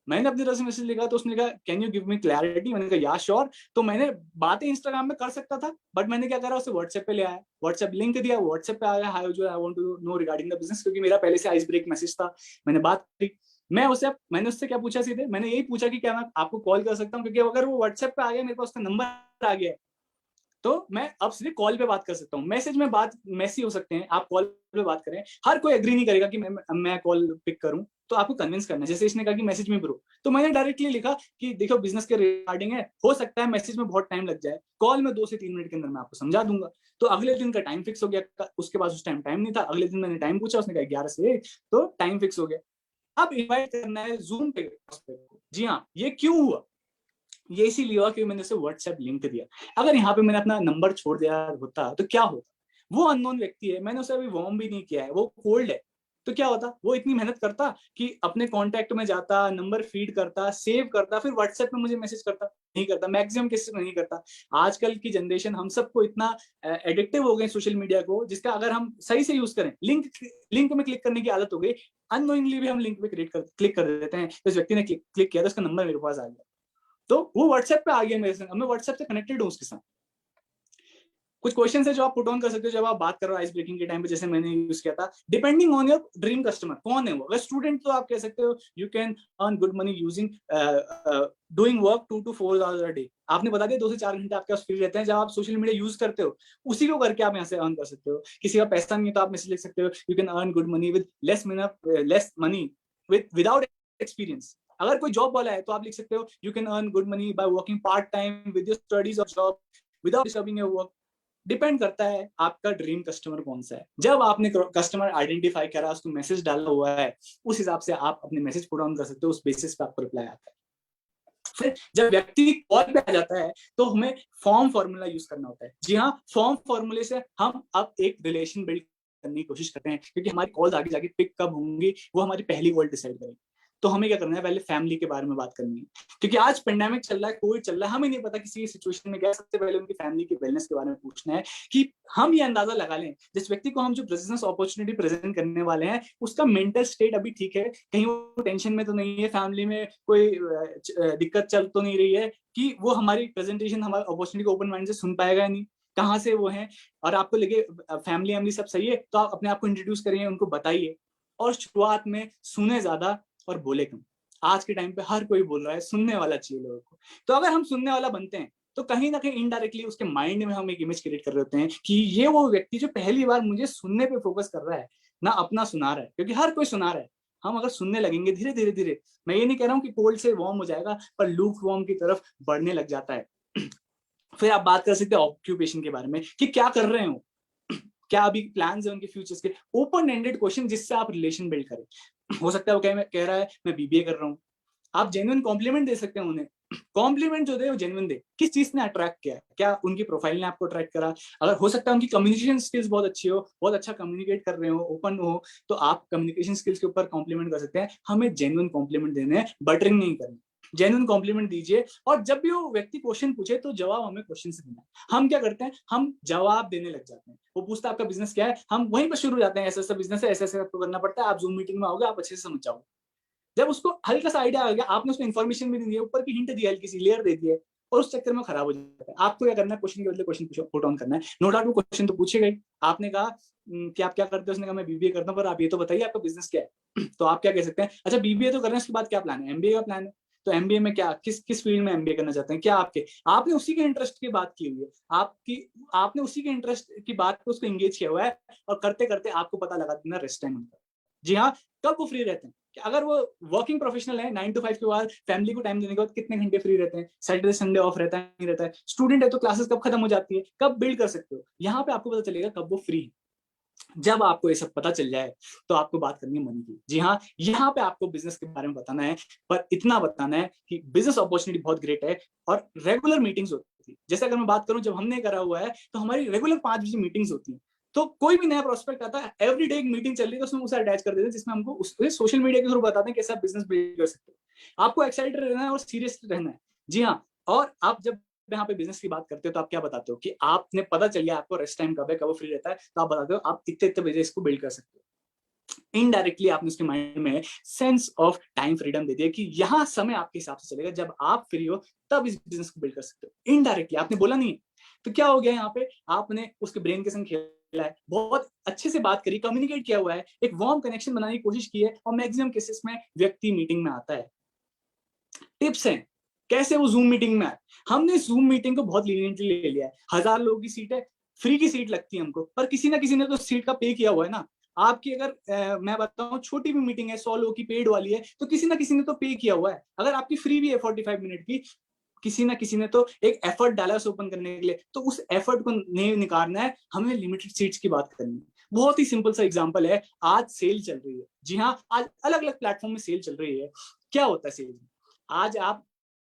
मैंने अपनी तरफ से मैसेज लिखा, तो उसने कहा can you give me clarity, मैंने कहा या श्योर। तो मैंने बातें इंस्टाग्राम में कर सकता था, बट मैंने क्या करा, उसे व्हाट्सएप पे ले आया, व्हाट्सएप लिंक दिया, व्हाट्सएप पे आया, हाय जो I want to know regarding the business, क्योंकि मेरा पहले से आइस ब्रेक मैसेज था, मैंने बात की। मैंने उससे क्या पूछा, सीधे मैंने यही पूछा कि क्या मैं आपको कॉल कर सकता हूँ, क्योंकि अगर वो व्हाट्सएप पे आ गया, मेरे पास उसका नंबर आ गया, तो मैं अब सीधे कॉल पे बात कर सकता हूँ। मैसेज में बात मैसी हो सकते हैं, आप कॉल पे बात करें, हर कोई एग्री नहीं करेगा कि मैं कॉल पिक करूं, तो आपको कन्विंस करना है। जैसे इसने कहा कि मैसेज में ब्रो, तो मैंने डायरेक्टली लिखा कि देखो बिजनेस के रिगार्डिंग है, हो सकता है मैसेज में बहुत टाइम लग जाए, कॉल में 2 से 3 मिनट के अंदर मैं आपको समझा दूंगा। तो अगले दिन का टाइम फिक्स हो गया, उसके बाद उस टाइम नहीं था, अगले दिन मैंने टाइम पूछा, उसने कहा 11 से 1, तो टाइम फिक्स हो गया। अब इन्वाइट करना है जूम पे। जी हाँ, ये क्यों हुआ, ये इसीलिए हुआ कि मैंने उसे व्हाट्सएप लिंक दिया। अगर यहाँ पे मैंने अपना नंबर छोड़ दिया होता तो क्या होता, वो अननोन व्यक्ति है, मैंने उसे अभी वार्म भी नहीं किया है, वो कोल्ड है, तो क्या होता, वो इतनी मेहनत करता कि अपने कांटेक्ट में जाता, नंबर फीड करता, सेव करता, फिर व्हाट्सएप में मुझे मैसेज करता, नहीं करता, मैक्सिमम केसेस में नहीं करता। आजकल की जनरेशन, हम सबको इतना एडिक्टिव हो गए सोशल मीडिया को, जिसका अगर हम सही से यूज करें, लिंक में क्लिक करने की आदत हो गई, अननोइंगली भी हम लिंक पे क्लिक कर देते हैं। तो इस व्यक्ति ने क्लिक किया तो उसका नंबर मेरे पास आ गया, तो वो व्हाट्सएप पे आ गया मेरे से, अब मैं व्हाट्सएप से कनेक्टेड हूँ उसके साथ। कुछ क्वेश्चन है जो आप पुट ऑन कर सकते हो जब आप बात कर रहे हो आइस ब्रेकिंग के टाइम पे, जैसे मैंने यूज किया था, depending on your dream customer, कौन है वो। अगर स्टूडेंट तो आप कह सकते हो you can earn good money using doing work 2 to 4 hours a day। आपने बता दिया 2 से 4 घंटे आपके पास फ्री रहते हैं, जब आप सोशल मीडिया यूज करते हो उसी को करके आप यहाँ से अर्न कर सकते हो। किसी का पैसा नहीं है तो आप मैसेज लिख सकते हो, you can earn good money with less money without experience. अगर कोई जॉब वाला है तो आप लिख सकते हो you can earn good money by working part time with your studies और job without disturbing your work. Depend करता है आपका ड्रीम कस्टमर कौन सा है। जब आपने कस्टमर आइडेंटिफाई करा, उसको मैसेज डाला हुआ है, उस हिसाब से आप अपने मैसेज पुट ऑन कर सकते हो, उस बेसिस पे आपको रिप्लाई आता है। फिर जब व्यक्ति कॉल पे आ जाता है तो हमें फॉर्म फॉर्मूला यूज करना होता है। जी हाँ, फॉर्म फॉर्मूले से हम अब एक रिलेशन बिल्ड करने की कोशिश करते हैं, क्योंकि हमारी कॉल आगे जाके पिक कब होंगी वो हमारी पहली कॉल डिसाइड करेगी। तो हमें क्या करना है, पहले फैमिली के बारे में बात करनी है, क्योंकि आज पेंडेमिक चल रहा है, कोविड चल रहा है, हमें नहीं पता किसी की सिचुएशन में क्या है। सबसे पहले उनकी फैमिली के वेलनेस के बारे में पूछना है कि हम ये अंदाजा लगा लें जिस व्यक्ति को हम जो बिजनेस अपॉर्चुनिटी प्रेजेंट करने वाले हैं उसका मेंटल स्टेट अभी ठीक है, कहीं वो टेंशन में तो नहीं है, फैमिली में कोई दिक्कत चल तो नहीं रही है कि वो हमारी प्रेजेंटेशन, हमारी अपॉर्चुनिटी को ओपन माइंड से सुन पाएगा नहीं, कहाँ से वो है। और आपको लगे फैमिली सब सही है तो आप अपने आप को इंट्रोड्यूस करिए, उनको बताइए। और शुरुआत में सुने ज्यादा और बोले कम। आज के टाइम पे हर कोई बोल रहा है, सुनने वाला चाहिए लोगों को। तो अगर हम सुनने वाला बनते हैं तो कहीं ना कहीं इनडायरेक्टली उसके माइंड में हम एक इमेज क्रिएट कर रहे होते हैं कि ये वो व्यक्ति जो पहली बार मुझे सुनने पे फोकस कर रहा है, ना अपना सुना रहा है, क्योंकि हर कोई सुना रहा है। हम अगर सुनने लगेंगे धीरे धीरे धीरे, मैं ये नहीं कह रहा हूँ कि कोल्ड से वार्म हो जाएगा, पर लूक वार्म की तरफ बढ़ने लग जाता है। फिर आप बात कर सकते हैं ऑक्यूपेशन के बारे में कि क्या कर रहे हो, क्या अभी प्लान्स है उनके फ्यूचर्स के। ओपन एंडेड क्वेश्चन जिससे आप रिलेशन बिल्ड करें। हो सकता है वो कह रहा है मैं बीबीए कर रहा हूँ, आप जेन्युइन कॉम्प्लीमेंट दे सकते हैं उन्हें। कॉम्प्लीमेंट जो दे वो जेन्युइन दे, किस चीज ने अट्रैक्ट किया, क्या उनकी प्रोफाइल ने आपको अट्रैक्ट करा। अगर हो सकता है उनकी कम्युनिकेशन स्किल्स बहुत अच्छी हो, बहुत अच्छा कम्युनिकेट कर रहे हो, ओपन हो, तो आप कम्युनिकेशन स्किल्स के ऊपर कॉम्प्लीमेंट कर सकते हैं। हमें जेन्युइन कॉम्प्लीमेंट देने हैं, बटरिंग नहीं करनी। जेन्युइन कॉम्प्लीमेंट दीजिए, और जब भी वो व्यक्ति क्वेश्चन पूछे तो जवाब हमें क्वेश्चन से देना है। हम क्या करते हैं, हम जवाब देने लग जाते हैं। वो पूछता है आपका बिजनेस क्या है, हम वहीं पर शुरू हो जाते हैं, ऐसा ऐसा बिजनेस है, ऐसे ऐसे आपको करना पड़ता है, आप जूम मीटिंग में आओगे, आप अच्छे से समझ जाओगे। जब उसको हल्का सा आइडिया आ गया, आपने उसको इन्फॉर्मेशन भी दी है, ऊपर की हिंट दी है, हल्की सी लेयर दे दी है, और उस चक्कर में खराब हो जाता है। आपको क्या करना है, क्वेश्चन के बदले क्वेश्चन पुट ऑन करना है। नो डाउट वो क्वेश्चन तो पूछे गए, आपने कहा कि आप क्या करते हो, उसने कहा मैं बीबीए करता हूँ, पर आप ये तो बताइए आपका बिजनेस क्या है। तो आप क्या कह सकते हैं, अच्छा बीबीए तो करना है, उसके बाद क्या प्लान है, एमबीए का प्लान है। तो एमबीए में क्या, किस फील्ड में एमबीए करना चाहते हैं, क्या आपने उसी के इंटरेस्ट की बात की हुई है, आपने उसी के इंटरेस्ट की बात पे उसको एंगेज किया हुआ है, और करते करते आपको पता लगा देना रेस्ट टाइम उनका। जी हाँ, कब वो फ्री रहते हैं, कि अगर वो वर्किंग प्रोफेशनल है 9 to 5 के बाद फैमिली को टाइम देने के बाद कितने घंटे फ्री रहते हैं, सैटरडे संडे ऑफ रहता है नहीं रहता है, स्टूडेंट है तो क्लासेस कब खत्म हो जाती है, कब बिल्ड कर सकते हो, यहाँ पे आपको पता चलेगा कब वो फ्री है। जब आपको ये सब पता चल जाए तो आपको बात करनी है मनी की। जी हाँ, यहाँ पे आपको बिजनेस के बारे में बताना है, पर इतना बताना है कि बिजनेस अपॉर्चुनिटी बहुत ग्रेट है और रेगुलर मीटिंग्स होती है। जैसे अगर मैं बात करूं, जब हमने करा हुआ है तो हमारी रेगुलर 5 बजे मीटिंग्स होती है। तो कोई भी नया प्रोस्पेक्ट आता है, एवरी डे एक मीटिंग चल रही है, तो उसमें उसे अटैच कर देते हैं, जिसमें हमको उसके सोशल मीडिया के थ्रू बताते हैं कैसे आप बिजनेस बिल्ड कर सकते हो। आपको एक्साइटेड रहना है और सीरियस रहना है। जी हाँ, और आप जब यहाँ पे बिजनेस की बात करते हो तो आप क्या बताते हो कि आपने पता चल गया आपको रेस्ट टाइम कब है, कब फ्री रहता है, तो आप बताते हो आप इतने इतने बजे इसको बिल्ड कर सकते हो। इनडायरेक्टली आपने उसके माइंड में सेंस ऑफ टाइम फ्रीडम दे दिया कि यहाँ समय आपके हिसाब से चलेगा, जब आप फ्री हो तब इस बिजनेस को बिल्ड कर सकते हो। इनडायरेक्टली आपने बोला नहीं है, तो क्या हो गया यहाँ पे, आपने उसके ब्रेन के संग खेला है, बहुत अच्छे से बात करी, कम्युनिकेट किया हुआ है, एक वार्म कनेक्शन बनाने की कोशिश की है, और मैक्सिमम केसेस में व्यक्ति मीटिंग में आता है। टिप्स हैं कैसे वो जूम मीटिंग में आए। हमने जूम मीटिंग को बहुत लीनियंटली ले लिया है, 1000 लोगों की सीट है, फ्री की सीट लगती है हमको, पर किसी ना किसी ने तो सीट का पे किया हुआ है ना। आपकी अगर मैं बताऊं छोटी भी मीटिंग है, 100 लोगों की पेड वाली है, तो किसी ना किसी ने तो पे किया हुआ है। अगर आपकी फ्री भी है 45 मिनट की, किसी ना किसी ने तो एक एफर्ट डाला है ओपन करने के लिए, तो उस एफर्ट को नहीं निकालना है, हमें लिमिटेड सीट्स की बात करनी है। बहुत ही सिंपल सा एग्जांपल है, आज सेल चल रही है। जी हाँ, आज अलग अलग प्लेटफॉर्म में सेल चल रही है। क्या होता है सेल में, आज आप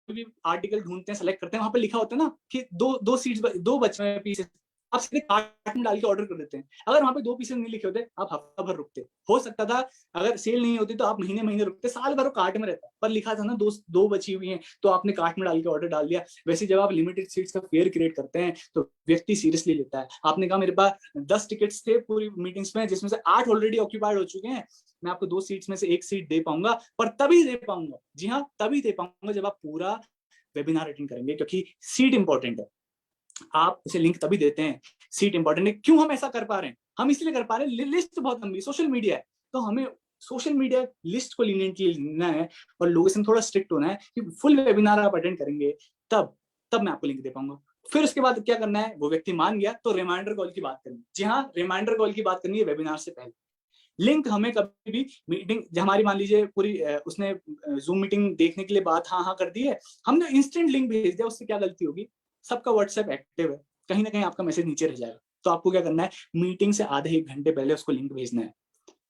भी आर्टिकल ढूंढते हैं, सेलेक्ट करते हैं, वहां पे लिखा होता है ना कि दो सीट्स, दो बचे हैं पीसेस, आप सीधे कार्ट में डाल के ऑर्डर कर देते हैं। अगर वहां पे 2 पीसेस नहीं लिखे होते, आप हफ्ता भर रुकते। हो सकता था अगर सेल नहीं होती तो आप महीने महीने रुकते, साल भर कार्ट में रहता, पर लिखा था ना दो बची हुई हैं, तो आपने कार्ट में डाल के ऑर्डर डाल दिया। वैसे जब आप लिमिटेड सीट्स का फेयर क्रिएट करते हैं तो व्यक्ति सीरियसली लेता है। आपने कहा मेरे पास 10 टिकट्स थे पूरी मीटिंग्स में, जिसमें से 8 ऑलरेडी ऑक्यूपाइड हो चुके हैं, मैं आपको 2 सीट्स में से 1 सीट दे पाऊंगा, पर तभी दे पाऊंगा। जी हाँ, तभी दे पाऊंगा जब आप पूरा वेबिनार अटेंड करेंगे, क्योंकि सीट इंपॉर्टेंट है। आप उसे लिंक तभी देते हैं, सीट इंपॉर्टेंट है। क्यों हम ऐसा कर पा रहे हैं, हम इसलिए कर पा रहे हैं, लिस्ट बहुत लंबी, सोशल मीडिया है, तो हमें सोशल मीडिया लिस्ट को लीनियंटली लेना है और लोगों से थोड़ा स्ट्रिक्ट होना है कि फुल वेबिनार आप अटेंड करेंगे, तब मैं आपको लिंक दे पाऊंगा। फिर उसके बाद क्या करना है, वो व्यक्ति मान गया तो रिमाइंडर कॉल की बात करनी। जी हाँ, रिमाइंडर कॉल की बात करनी है वेबिनार से पहले। लिंक हमें कभी भी मीटिंग, हमारी मान लीजिए पूरी उसने जूम मीटिंग देखने के लिए बात हाँ कर दी है, हमने इंस्टेंट लिंक भेज दिया, उससे क्या गलती होगी, सबका व्हाट्सएप एक्टिव है, कहीं ना कहीं आपका मैसेज नीचे रह जाएगा। तो आपको क्या करना है, मीटिंग से आधे 1 घंटे पहले उसको लिंक भेजना है,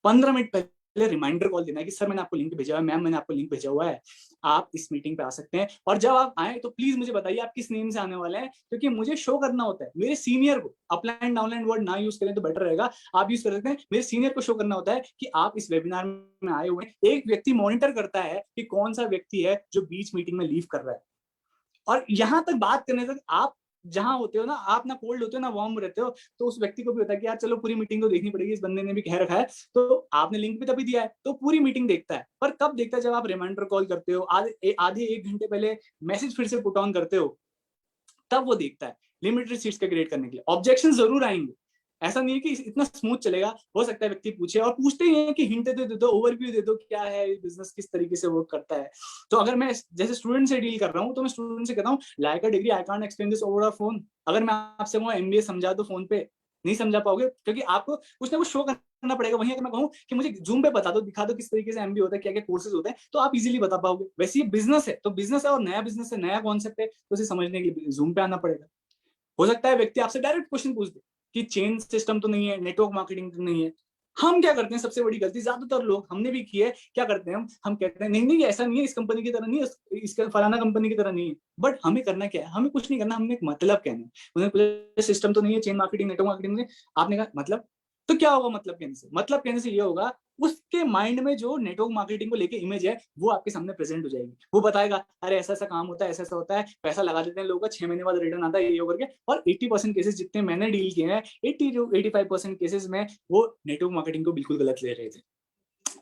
15 मिनट पहले रिमाइंडर कॉल देना है कि सर मैंने आपको लिंक भेजा हुआ है, मैम मैंने आपको लिंक भेजा हुआ है, आप इस मीटिंग पे आ सकते हैं। और जब आप आए तो प्लीज मुझे बताइए आप किस नेम से आने वाले हैं, क्योंकि मुझे शो करना होता है मेरे सीनियर को। अपलाइन डाउनलाइन वर्ड ना यूज करें तो बेटर रहेगा, आप यूज कर सकते हैं। मेरे सीनियर को शो करना होता है कि आप इस वेबिनार में आए हुए हैं। एक व्यक्ति मॉनिटर करता है कि कौन सा व्यक्ति है जो बीच मीटिंग में लीव कर रहा है। और यहां तक बात करने तक आप जहां होते हो ना, आप ना कोल्ड होते हो ना वार्म रहते हो, तो उस व्यक्ति को भी होता है कि यार चलो पूरी मीटिंग तो देखनी पड़ेगी, इस बंदे ने भी कह रखा है, तो आपने लिंक भी तभी दिया है, तो पूरी मीटिंग देखता है। पर कब देखता है, जब आप रिमाइंडर कॉल करते हो, आधे 1 घंटे पहले मैसेज फिर से पुट ऑन करते हो, तब वो देखता है। लिमिटेड सीट्स का क्रिएट करने के लिए ऑब्जेक्शन जरूर आएंगे, ऐसा नहीं है कि इतना स्मूथ चलेगा। हो सकता है व्यक्ति पूछे, और पूछते ही हैं कि हिंट दे दो, ओवरव्यू दे दो, क्या है बिजनेस, किस तरीके से वर्क करता है। तो अगर मैं जैसे स्टूडेंट से डील कर रहा हूँ, तो मैं स्टूडेंट से कहता हूँ like a degree I can't explain this over a phone. अगर मैं आपसे वो एमबीए समझा दो फोन पे, नहीं समझा पाओगे, क्योंकि आपको कुछ ना कुछ शो करना पड़ेगा। वहीं अगर मैं कहूँ कि मुझे जूम पे बता दो, दिखा दो किस तरीके से एमबीए होता है, क्या क्या कोर्सेज होते हैं, तो आप इजीली बता पाओगे। वैसे ये बिजनेस है, तो बिजनेस है और नया बिजनेस है, नया कॉन्सेप्ट है, तो उसे समझने के लिए जूम पे आना पड़ेगा। हो सकता है व्यक्ति आपसे डायरेक्ट क्वेश्चन पूछ दे कि चेन सिस्टम तो नहीं है, नेटवर्क मार्केटिंग तो नहीं है। हम क्या करते हैं, सबसे बड़ी गलती ज्यादातर लोग, हमने भी की है, क्या करते हैं हम कहते हैं नहीं ऐसा नहीं है, इस कंपनी की तरह नहीं है, इसका फलाना कंपनी की तरह नहीं है। बट हमें करना क्या है, हमें कुछ नहीं करना, हमने एक मतलब कहना है। उन्हें सिस्टम तो नहीं है, चेन मार्केटिंग नेटवर्क मार्केटिंग में, आपने कहा मतलब, तो क्या होगा मतलब कहने से, मतलब कहने से ये होगा उसके माइंड में जो नेटवर्क मार्केटिंग को लेके इमेज है वो आपके सामने प्रेजेंट हो जाएगी। वो बताएगा अरे ऐसा ऐसा काम होता है, ऐसा ऐसा होता है, पैसा लगा देते हैं लोगों का, 6 महीने बाद रिटर्न आता है, ये करके। और 80% केसेस जितने मैंने डील किए हैं, 80-85% केसेस में वो नेटवर्क मार्केटिंग को बिल्कुल गलत ले रहे थे।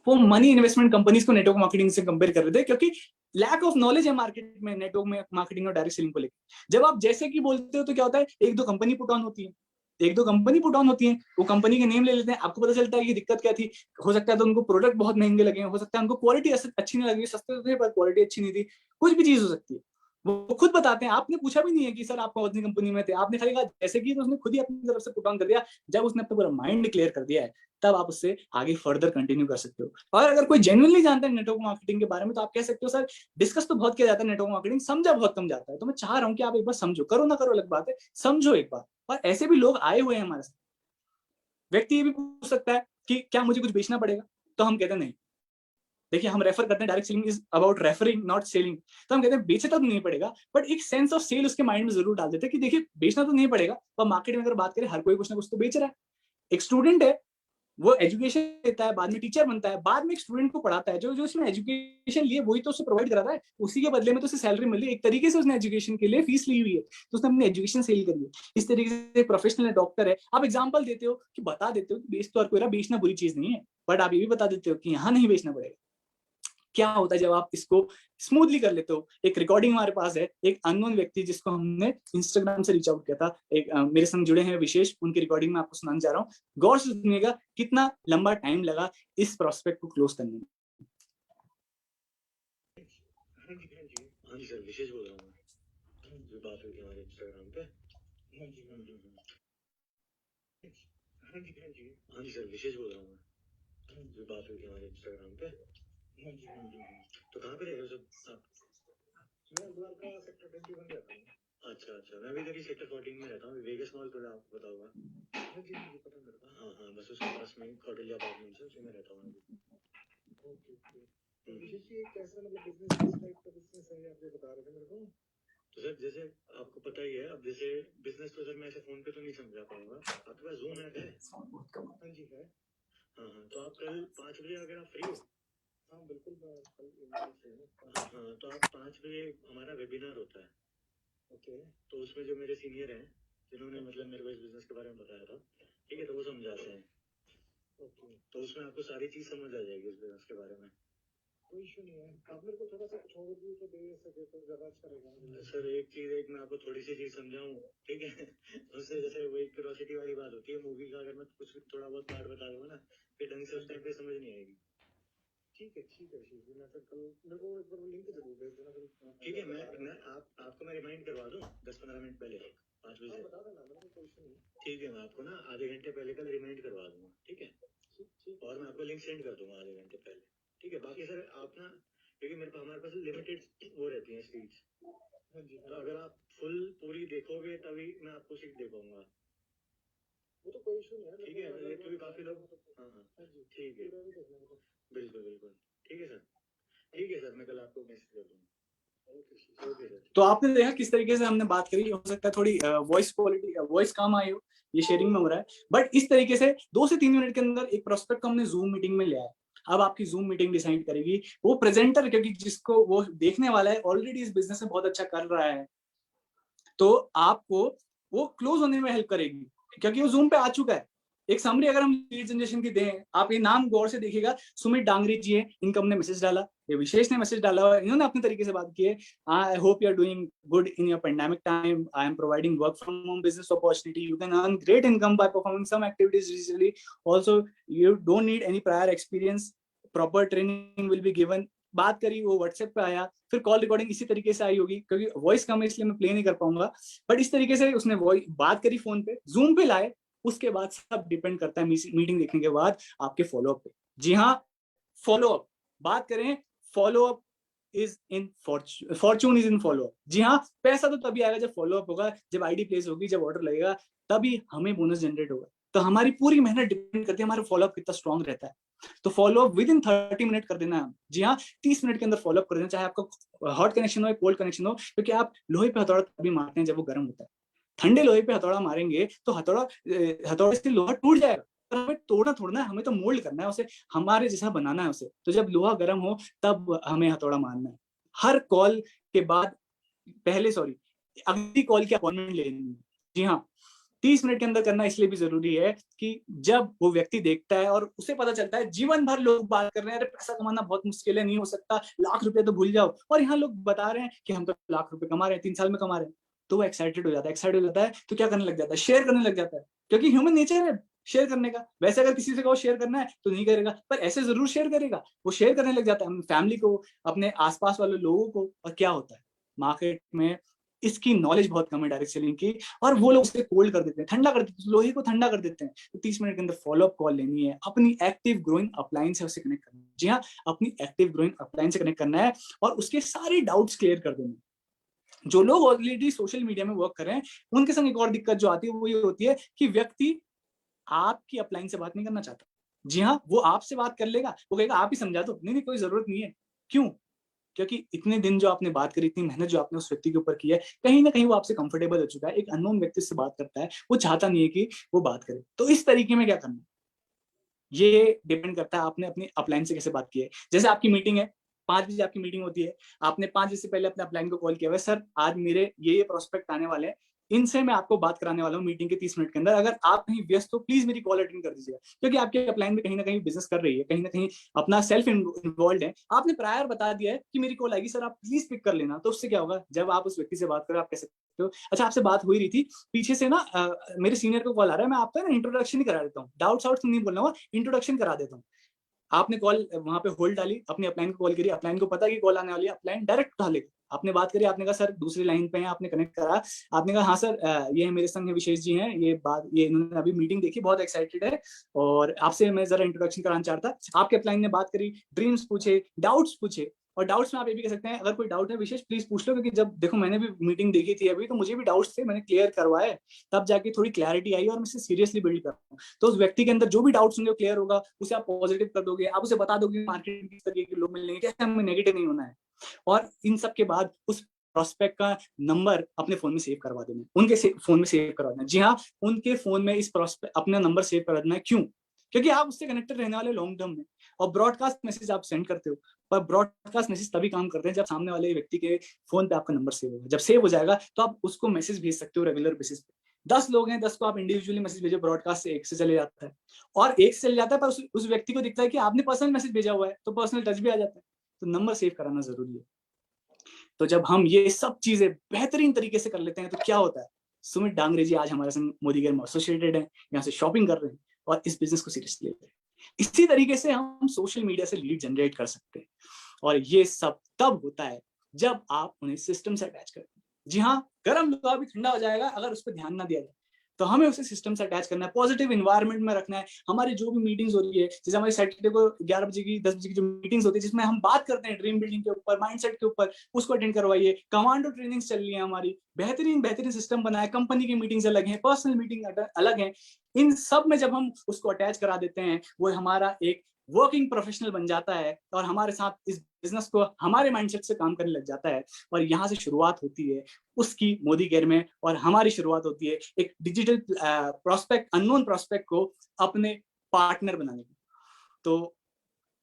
वो मनी इन्वेस्टमेंट कंपनीज को नेटवर्क मार्केटिंग से कंपेयर कर रहे थे, क्योंकि लैक ऑफ नॉलेज है मार्केट में, नेटवर्क में मार्केटिंग और डायरेक्ट सेलिंग को लेकर। जब आप जैसे कि बोलते हो तो क्या होता है, एक दो कंपनी पुट ऑन होती है, वो कंपनी के नेम ले लेते हैं, आपको पता चलता है कि दिक्कत क्या थी। हो सकता है तो उनको प्रोडक्ट बहुत महंगे लगे, हो सकता है उनको क्वालिटी अच्छी नहीं लगी, सस्ते थे पर क्वालिटी अच्छी नहीं थी, कुछ भी चीज हो सकती है। वो खुद बताते हैं, आपने पूछा भी नहीं है कि सर आप कौन सी कंपनी में थे, आपने खाली कहा जैसे कि, तो उसने खुद ही अपनी तरफ से पुट ऑन कर दिया। जब उसने अपना पूरा माइंड क्लियर कर दिया है, तब आप उससे आगे फर्दर कंटिन्यू कर सकते हो। और अगर कोई जेन्युइनली जानता है नेटवर्क मार्केटिंग के बारे में, तो आप कह सकते हो सर डिस्कस तो बहुत किया जाता है नेटवर्क मार्केटिंग, समझा बहुत कम जाता है। तो मैं चाह रहा हूँ कि आप एक बार समझो, करो ना करो अलग बात है, समझो एक बार। और ऐसे भी लोग आए हुए हैं हमारे साथ। व्यक्ति ये भी पूछ सकता है कि क्या मुझे कुछ बेचना पड़ेगा, तो हम कहते हैं नहीं। देखिए हम रेफर करते हैं, direct selling is about referring not selling. तो हम कहते हैं बेचना तो नहीं पड़ेगा, बट एक सेंस ऑफ सेल उसके माइंड में जरूर डाल देते हैं कि देखिए बेचना तो नहीं पड़ेगा, पर मार्केट में अगर बात करें हर कोई कुछ ना कुछ तो बेच रहा है। एक स्टूडेंट है, वो एजुकेशन लेता है, बाद में टीचर बनता है, बाद में एक स्टूडेंट को पढ़ाता है, जो जो उसने एजुकेशन लिए वही तो उसे प्रोवाइड कराता है, उसी के बदले में तो उसे सैलरी मिल रही है। एक तरीके से उसने एजुकेशन के लिए फीस ली हुई है, तो उसने अपनी एजुकेशन सेल करी है। इस तरीके से प्रोफेशनल डॉक्टर है, आप एग्जाम्पल देते हो कि बता देते हो कि बेच तो हर कोई रहा, बेचना बुरी चीज नहीं है, बट आप ये भी बता देते हो कि यहाँ नहीं बेचना पड़ेगा। क्या होता है जब आप इसको स्मूथली कर लेते हो। एक रिकॉर्डिंग हमारे पास है, एक अननोन व्यक्ति जिसको हमने इंस्टाग्राम से रीच आउट किया था, एक मेरे संग जुड़े हैं विशेष, उनकी रिकॉर्डिंग में आपको सुनाने जा रहा हूँ। गौर से सुनिएगा कितना लंबा टाइम लगा इस प्रोस्पेक्ट को क्लोज करने में। हाँ जी सर, विशेष बोल रहा हूँ मैं, जो बात हुई थी हमारे इंस्टाग्राम पे। हाँ जी सर, विशेष बोल रहा हूँ मैं, जो बात हुई थी हमारे इंस्टाग्राम पे। तो कहाँ पे रहेगा सब आप? मैं द्वारका सेक्टर 21 रहता हूँ। अच्छा, मैं भी इधर ही सेक्टर 14 में रहता हूँ। वेगस मॉल थोड़ा आपको पता होगा। हाँ जी, पता मेरे को। हाँ, बस उसके पास में कौटिल्य अपार्टमेंट्स है, उसी में रहता हूँ अभी। ओके। विशेष ये कैसा मतलब बिजनेस, किस टाइप का बिजनेस है आप जो बता रहे थे मेरे को? तो सर जैसे आपको पता ही है, अब जैसे बिजनेस तो सर मैं ऐसे फोन पे तो नहीं समझा पाऊंगा। आपके पास जूम ऐप है? हाँ जी है। हाँ, तो आप कल 5 बजे अगर आप फ्री हो? हाँ बिल्कुल, कल फ्री हूँ। हाँ, तो आप 5 बजे हमारा वेबिनार होता है। ओके। तो उसमें जो मेरे सीनियर हैं, जिन्होंने मतलब मेरे को इस बिजनेस के बारे में बताया था, ठीक है, तो वो समझाते हैं। ओके। तो उसमें आपको सारी चीज समझ आ जाएगी इस बिजनेस के बारे में। कोई इशू नहीं है। आप मेरे को थोड़ा सा कुछ ओवरव्यू तो दे सके तो ज्यादा अच्छा रहेगा। सर एक मैं आपको थोड़ी सी चीज समझाऊं, ठीक है? उससे जैसे वही क्यूरियोसिटी वाली बात होती है मूवी का, अगर मैं कुछ थोड़ा बहुत पार्ट बता दूंगा ना, फिर ढंग से उस टाइम पे समझ नहीं आएगी। ठीक है मैं फिर कल मेरे को एक बार लिंक जरूर भेज देना फिर। ठीक है, मैं आपको मैं रिमाइंड करवा दूं 10-15 मिनट पहले 5 बजे। बता देना, मेरे को कोई इशू नहीं। ठीक है, मैं आपको ना आधे घंटे पहले कल रिमाइंड करवा दूंगा, ठीक है? और मैं आपको लिंक सेंड कर दूंगा आधे घंटे पहले, ठीक है? बाकी सर आप ना, क्योंकि हमारे पास लिमिटेड वो रहती है सीट्स, तो अगर आप पूरी देखोगे तभी मैं आपको सीट दे पाऊंगा। वो तो कोई इशू नहीं है, ठीक है? क्योंकि काफी लोग, हाँ ठीक है, बिल्कुल ठीक है सर, मैं कल आपको मैसेज कर दूंगा। तो आपने देखा किस तरीके से हमने बात करी। हो सकता है थोड़ी वॉइस क्वालिटी, वॉइस कम आई हो, ये शेयरिंग में हो रहा है, बट इस तरीके से 2 से 3 मिनट के अंदर एक प्रोस्पेक्ट को हमने जूम मीटिंग में लिया है। अब आपकी जूम मीटिंग डिसाइड करेगी वो प्रेजेंटर, क्योंकि जिसको वो देखने वाला है ऑलरेडी इस बिजनेस में बहुत अच्छा कर रहा है, तो आपको वो क्लोज होने में हेल्प करेगी, क्योंकि वो जूम पे आ चुका है। एक समरी अगर हम लीड जनरेशन की दें, आप ये नाम गौर से देखिएगा, सुमित डांगरी जी है, इनको हमने मैसेज डाला, ये विशेष ने मैसेज डाला, इन्होंने अपने तरीके से बात की है। I hope you are doing good in your pandemic time, I am providing work from home business opportunity, you can earn great income by performing some activities digitally, also you don't need any prior experience, proper training will be given. बात करी, वो WhatsApp पे आया, फिर call recording इसी तरीके से आई होगी, क्योंकि वॉइस कम है इसलिए मैं प्ले नहीं कर पाऊंगा, बट इस तरीके से उसने बात करी फोन पे, जूम पे लाए। उसके बाद सब डिपेंड करता है मीटिंग देखने के बाद आपके फॉलोअप पे। जी हाँ, फॉलोअप बात करें, follow up is in fortune is in follow up. जी हाँ, पैसा तो तभी आएगा जब फॉलोअप होगा, जब आईडी प्लेस होगी, जब ऑर्डर लगेगा, तभी हमें बोनस जनरेट होगा। तो हमारी पूरी मेहनत डिपेंड करती है हमारा फॉलोअप कितना स्ट्रॉन्ग रहता है। तो फॉलोअप विद इन 30 मिनट कर देना है। जी हाँ, 30 मिनट के अंदर फॉलोअप कर देना, चाहे आपका हॉट कनेक्शन हो या कोल्ड कनेक्शन हो, क्योंकि आप लोहे पे हथौड़ा तभी मारते हैं जब वो गर्म होता है। ठंडे लोहे पे हथौड़ा मारेंगे तो हथौड़े से लोहा टूट जाएगा, पर हमें तोड़ना थोड़ना है, हमें तो मोल्ड करना है उसे, हमारे जैसा बनाना है उसे। तो जब लोहा गर्म हो तब हमें हथौड़ा मारना है। हर कॉल के बाद अगली कॉल की अपॉइंटमेंट लेनी है। जी हाँ, 30 मिनट के अंदर करना इसलिए भी जरूरी है कि जब वो व्यक्ति देखता है और उसे पता चलता है जीवन भर लोग बात कर रहे हैं, अरे पैसा कमाना बहुत मुश्किल है, नहीं हो सकता, लाख रुपए तो भूल जाओ, और यहाँ लोग बता रहे हैं कि हम तो लाख रुपए कमा रहे हैं, 3 साल में कमा रहे हैं, तो वो एक्साइटेड हो जाता है, तो क्या करने लग जाता है, शेयर करने लग जाता है, क्योंकि ह्यूमन नेचर है शेयर करने का। वैसे अगर किसी से कहो शेयर करना है तो नहीं करेगा, पर ऐसे जरूर शेयर करेगा, वो शेयर करने लग जाता है फैमिली को, अपने आसपास वाले लोगों को। और क्या होता है मार्केट में, इसकी नॉलेज बहुत कम है डायरेक्ट सेलिंग की, और वो लोग उसे कोल्ड कर देते हैं, ठंडा कर देते हैं, लोहे को ठंडा कर देते हैं। तो 30 मिनट के अंदर फॉलोअप कॉल लेनी है, अपनी एक्टिव ग्रोइंग अपलाइन से उसे कनेक्ट करना है। जी हाँ, अपनी एक्टिव ग्रोइंग अपलाइन से कनेक्ट करना है और उसके सारे डाउट्स क्लियर कर देने। जो लोग ऑलरेडी सोशल मीडिया में वर्क कर रहे हैं, उनके संग एक और दिक्कत जो आती है वो ये होती है कि व्यक्ति आपकी अपलाइन से बात नहीं करना चाहता। जी हाँ, वो आपसे बात कर लेगा, वो कहेगा आप ही समझा दो, नहीं कोई जरूरत नहीं है। क्यों? क्योंकि इतने दिन जो आपने बात करी, इतनी मेहनत जो आपने उस व्यक्ति के ऊपर की है, कहीं ना कहीं वो आपसे कंफर्टेबल हो चुका है। एक अननोन व्यक्ति से बात करता है, वो चाहता नहीं है कि वो बात करे। तो इस तरीके में क्या करना, ये डिपेंड करता है आपने अपनी अपलाइन से कैसे बात की है। जैसे आपकी मीटिंग है, 5 बजे आपकी मीटिंग होती है, आपने 5 बजे से पहले अपने अपलाइन को कॉल किया हुआ, सर आज मेरे ये प्रोस्पेक्ट आने वाले हैं, इनसे मैं आपको बात कराने वाला हूँ मीटिंग के 30 मिनट के अंदर, अगर आप कहीं व्यस्त हो प्लीज मेरी कॉल अटेंड कर दीजिएगा। क्योंकि आपके अपलाइन में कहीं ना कहीं बिजनेस कर रही है, कहीं ना कहीं अपना सेल्फ इन्वॉल्व है, आपने प्रायर बता दिया है कि मेरी कॉल आएगी, सर आप प्लीज पिक कर लेना। तो उससे क्या होगा, जब आप उस व्यक्ति से बात करें, आप कह सकते हो अच्छा आपसे बात हो ही रही थी, पीछे से ना मेरे सीनियर को कॉल आ रहा है, मैं आपका ना इंट्रोडक्शन ही करा देता हूँ, डाउट्स आउट्स नहीं बोलना हुआ, इंट्रोडक्शन करा देता हूँ। आपने कॉल वहां पे होल्ड डाली, अपनी अपलाइन को कॉल करी, अपलाइन को पता कि कॉल आने वाली है, अपलाइन डायरेक्ट उठा लेगा। आपने बात करी, आपने कहा सर दूसरी लाइन पे हैं, आपने कनेक्ट करा, आपने कहा हाँ सर ये है मेरे संग विशेष जी हैं, ये इन्होंने अभी मीटिंग देखी, बहुत एक्साइटेड है और आपसे मैं जरा इंट्रोडक्शन कराना चाहता। आपके अपलाइन ने बात करी, ड्रीम्स पूछे, डाउट्स पूछे, और डाउट्स में आप ये भी कह सकते हैं अगर कोई डाउट है विशेष प्लीज पूछ लो, क्योंकि जब देखो मैंने भी मीटिंग देखी थी अभी, तो मुझे भी डाउट्स थे, मैंने क्लियर करवाए, तब जाके थोड़ी क्लैरिटी आई और मैं इसे सीरियसली बिल्ड कर रहा हूँ। तो उस व्यक्ति के अंदर जो भी डाउट्स होंगे वो क्लियर होगा, उसे आप पॉजिटिव कर दोगे, आप उसे बता दोगे मार्केट में किस तरीके के लोग मिलेंगे, कैसे हमें नेगेटिव नहीं होना है। और इन सब के बाद उस प्रोस्पेक्ट का नंबर अपने फोन में सेव करवा देना, उनके फोन में सेव करवा देना। जी हाँ, उनके फोन में इस प्रोस्पेक्ट अपना नंबर सेव करवा देना। क्यों? क्योंकि आप उससे कनेक्टेड रहने वाले लॉन्ग टर्म में, और ब्रॉडकास्ट मैसेज आप सेंड करते हो, पर ब्रॉडकास्ट मैसेज तभी काम करते हैं जब सामने वाले व्यक्ति के फोन पे आपका नंबर सेव होगा। जब सेव हो जाएगा तो आप उसको मैसेज भेज सकते हो रेगुलर बेसिस पे। 10 लोग हैं, 10 को आप इंडिविजुअली मैसेज भेजो, ब्रॉडकास्ट से 1 से चले जाता है, और 1 से चले जाता है, पर उस व्यक्ति को दिखता है कि आपने पर्सनल मैसेज भेजा हुआ है, तो पर्सनल टच भी आ जाता है। तो नंबर सेव कराना जरूरी है। तो जब हम ये सब चीजें बेहतरीन तरीके से कर लेते हैं तो क्या होता है, सुमित डांगरे जी आज हमारे संग मोदी केयर में एसोसिएटेड हैं, यहाँ से शॉपिंग कर रहे हैं और इस बिजनेस को सीरियसली लेते हैं। इसी तरीके से हम सोशल मीडिया से लीड जनरेट कर सकते हैं, और ये सब तब होता है जब आप उन्हें सिस्टम से अटैच करते हैं। जी हाँ, गर्म लोहा भी ठंडा हो जाएगा अगर उस पर ध्यान ना दिया जाए, तो हमें उसे सिस्टम से अटैच करना है, पॉजिटिव इन्वायरमेंट में रखना है। हमारी जो भी मीटिंग्स हो रही है, जैसे हमारी सैटरडे को 11 बजे की 10 बजे की जो मीटिंग्स होती है जिसमें हम बात करते हैं ड्रीम बिल्डिंग के ऊपर, माइंडसेट के ऊपर, उसको अटेंड करवाइए। कमांडो ट्रेनिंग्स चल रही है हमारी, बेहतरीन सिस्टम बना है, कंपनी की मीटिंग्स अलग हैं, पर्सनल मीटिंग अलग है। इन सब में जब हम उसको अटैच करा देते हैं, वो हमारा एक वर्किंग प्रोफेशनल बन जाता है और हमारे साथ इस बिजनेस को हमारे माइंडसेट से काम करने लग जाता है। और यहाँ से शुरुआत होती है उसकी मोदी केयर में, और हमारी शुरुआत होती है एक डिजिटल प्रोस्पेक्ट, अननोन प्रोस्पेक्ट को अपने पार्टनर बनाने की। तो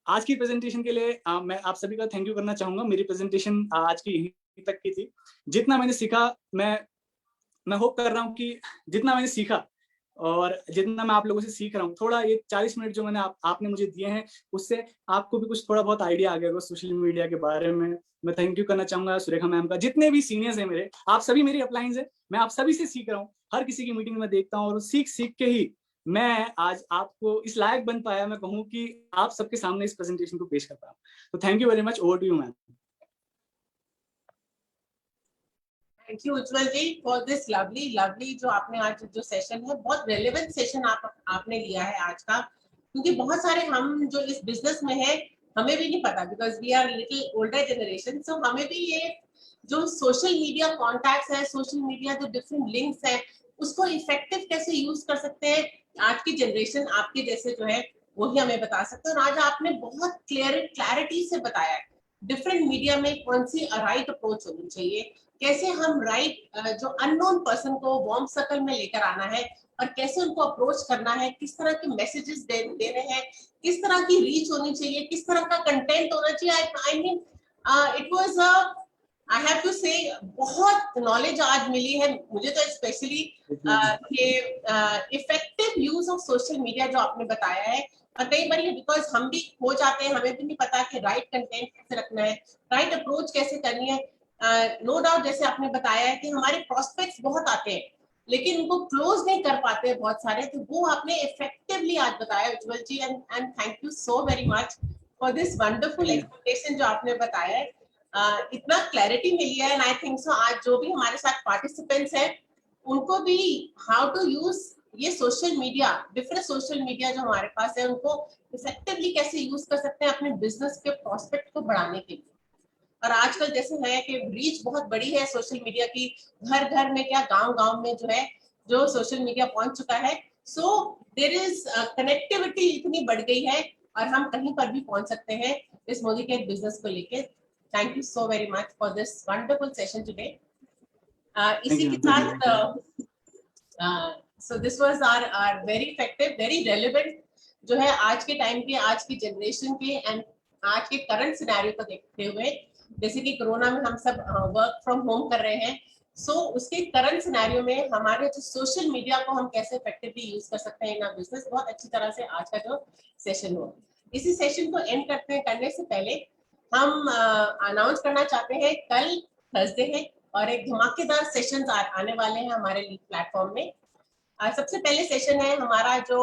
आज की प्रेजेंटेशन के लिए मैं आप सभी का थैंक यू करना चाहूंगा। मेरी प्रेजेंटेशन आज की यहीं तक की थी। जितना मैंने सीखा, मैं होप कर रहा हूँ कि जितना मैंने सीखा और जितना मैं आप लोगों से सीख रहा हूँ, थोड़ा ये 40 मिनट जो मैंने आपने मुझे दिए हैं, उससे आपको भी कुछ थोड़ा बहुत आइडिया आ गया होगा सोशल मीडिया के बारे में। मैं थैंक यू करना चाहूंगा सुरेखा मैम का, जितने भी सीनियर्स हैं मेरे, आप सभी मेरी अपलाइंस है, मैं आप सभी से सीख रहा हूँ। हर किसी की मीटिंग में देखता हूँ और सीख के ही मैं आज आपको इस लायक बन पाया, मैं कहूँ कि आप सबके सामने इस प्रेजेंटेशन को पेश कर पाया। तो thank you very much, over to you ma'am. Thank you Ujjwal ji for this lovely जो आपने आज जो सेशन है, बहुत रेलेवेंट सेशन आपने लिया है आज का, क्योंकि बहुत सारे हम जो इस बिजनेस में है हमें भी नहीं पता, because we are little older generation, so हमें भी ये जो सोशल मीडिया कॉन्टैक्ट्स है, सोशल मीडिया जो डिफरेंट लिंक्स है, उसको इफेक्टिव कैसे यूज कर सकते हैं आज की जनरेशन आपके जैसे जो है वही हमें बता सकते हैं। और आज आपने बहुत क्लैरिटी से बताया है डिफरेंट मीडिया में कौन सी राइट अप्रोच होनी चाहिए, कैसे हम राइट जो अननोन पर्सन को वार्म सर्कल में लेकर आना है और कैसे उनको अप्रोच करना है, किस तरह के मैसेजेस देने हैं, किस तरह की रीच होनी चाहिए, किस तरह का कंटेंट होना चाहिए। I mean it was I have to say बहुत नॉलेज आज मिली है मुझे तो स्पेशली कि effective use of social media जो आपने बताया है। और कई बार बिकॉज हम भी खो जाते हैं, हमें भी नहीं पता कि राइट कंटेंट कैसे रखना है, राइट अप्रोच कैसे करनी है। नो डाउट जैसे आपने बताया है कि हमारे प्रोस्पेक्ट्स बहुत आते हैं लेकिन उनको क्लोज नहीं कर पाते हैं बहुत सारे, तो वो आपने इफेक्टिवली आज बताया Ujjwal ji, and thank you so very much for this wonderful explanation जो आपने बताया है। इतना क्लैरिटी मिली है एंड आई थिंक सो आज जो भी हमारे साथ पार्टिसिपेंट्स हैं उनको भी हाउ टू यूज ये social media, different social media जो हमारे पास है उनको इफेक्टिवली कैसे यूज कर सकते हैं अपने बिजनेस के प्रोस्पेक्ट को बढ़ाने के लिए। और आजकल जैसे है कि रीच बहुत बड़ी है सोशल मीडिया की, घर घर में क्या गांव गांव में जो है जो सोशल मीडिया पहुंच चुका है। सो देयर इज कनेक्टिविटी इतनी बढ़ गई है और हम कहीं पर भी पहुंच सकते हैं इस मोदी के बिजनेस को लेके। Thank you so very much for this wonderful session today. इसी के साथ so this was our very effective very relevant जो है आज के टाइम के, आज की जनरेशन के एंड आज के करंट सिनेरियो को देखते हुए, जैसे कि कोरोना में हम सब वर्क फ्रॉम होम कर रहे हैं। सो उसके करंट सिनेरियो में हमारे जो सोशल मीडिया को हम कैसे इफेक्टिवली यूज कर सकते हैं इन आवर बिजनेस, बहुत अच्छी तरह से आज का जो सेशन हुआ। इसी सेशन को एंड करने से पहले हम अनाउंस करना चाहते हैं कल थर्सडे है और एक धमाकेदार सेशन आने वाले हैं हमारे प्लेटफॉर्म में। सबसे पहले सेशन है हमारा जो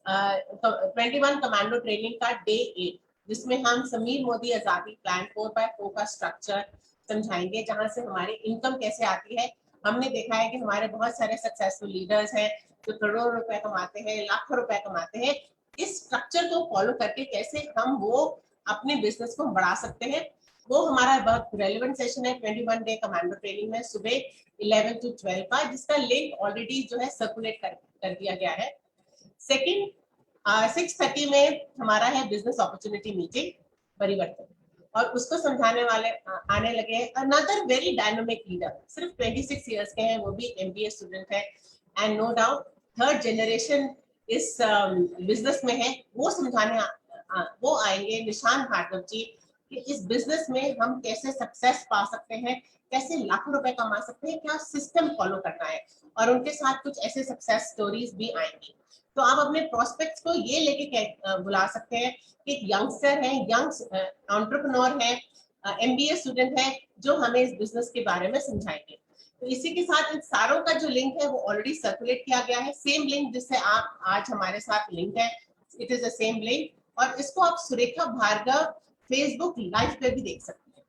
21 कमांडो ट्रेनिंग का डे 8, जिसमें हम समीर मोदी आजादी प्लान 4x4 का स्ट्रक्चर समझाएंगे, जहां से हमारी इनकम कैसे आती है। हमने देखा है कि हमारे बहुत सारे सक्सेसफुल लीडर्स हैं जो करोड़ों रुपए कमाते हैं, लाखों रुपए कमाते हैं। इस स्ट्रक्चर को फॉलो करके कैसे हम वो अपने बिजनेस को बढ़ा सकते हैं, वो हमारा बहुत रेलेवेंट सेशन है 21 डे कमांडो ट्रेनिंग में सुबह 11 to 12 का, जिसका लिंक ऑलरेडी जो है सर्कुलेट कर दिया गया है। सेकंड 6:30 में हमारा है बिजनेस अपॉर्चुनिटी मीटिंग परिवर्तन, और उसको समझाने वाले आने लगे हैं अनदर वेरी डायनामिक लीडर, सिर्फ 26 इयर्स के हैं, वो भी MBA स्टूडेंट है and no doubt third generation इस बिजनेस में है। वो समझाने वो आएंगे निशान भार्गव जी कि इस बिजनेस में हम कैसे सक्सेस पा सकते हैं, कैसे लाखों रुपए कमा सकते हैं, क्या सिस्टम फॉलो करना है, और उनके साथ कुछ ऐसे सक्सेस स्टोरीज भी आएंगी। तो आप अपने प्रोस्पेक्ट्स को ये लेके बुला सकते हैं कि एक यंगस्टर है, यंग एंटरप्रेन्योर है, MBA स्टूडेंट है, जो हमें इस बिजनेस के बारे में समझाएंगे। तो इसी के साथ इन सारों का जो लिंक है वो ऑलरेडी सर्कुलेट किया गया है, सेम लिंक जिससे आप आज हमारे साथ लिंक है, it is the same link, और इसको आप सुरेखा भार्गव फेसबुक लाइव पे भी देख सकते हैं।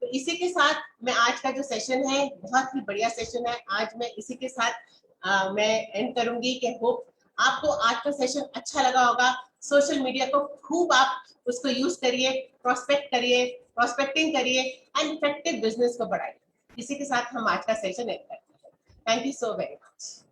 तो इसी के साथ मैं आज का जो सेशन है बहुत ही बढ़िया सेशन है, आज मैं इसी के साथ मैं एंड करूंगी कि होप आपको आज का सेशन अच्छा लगा होगा। सोशल मीडिया को खूब आप उसको यूज करिए, प्रोस्पेक्टिंग करिए एंड इफेक्टिव बिजनेस को बढ़ाइए। इसी के साथ हम आज का सेशन एंड करते हैं। Thank you so very much.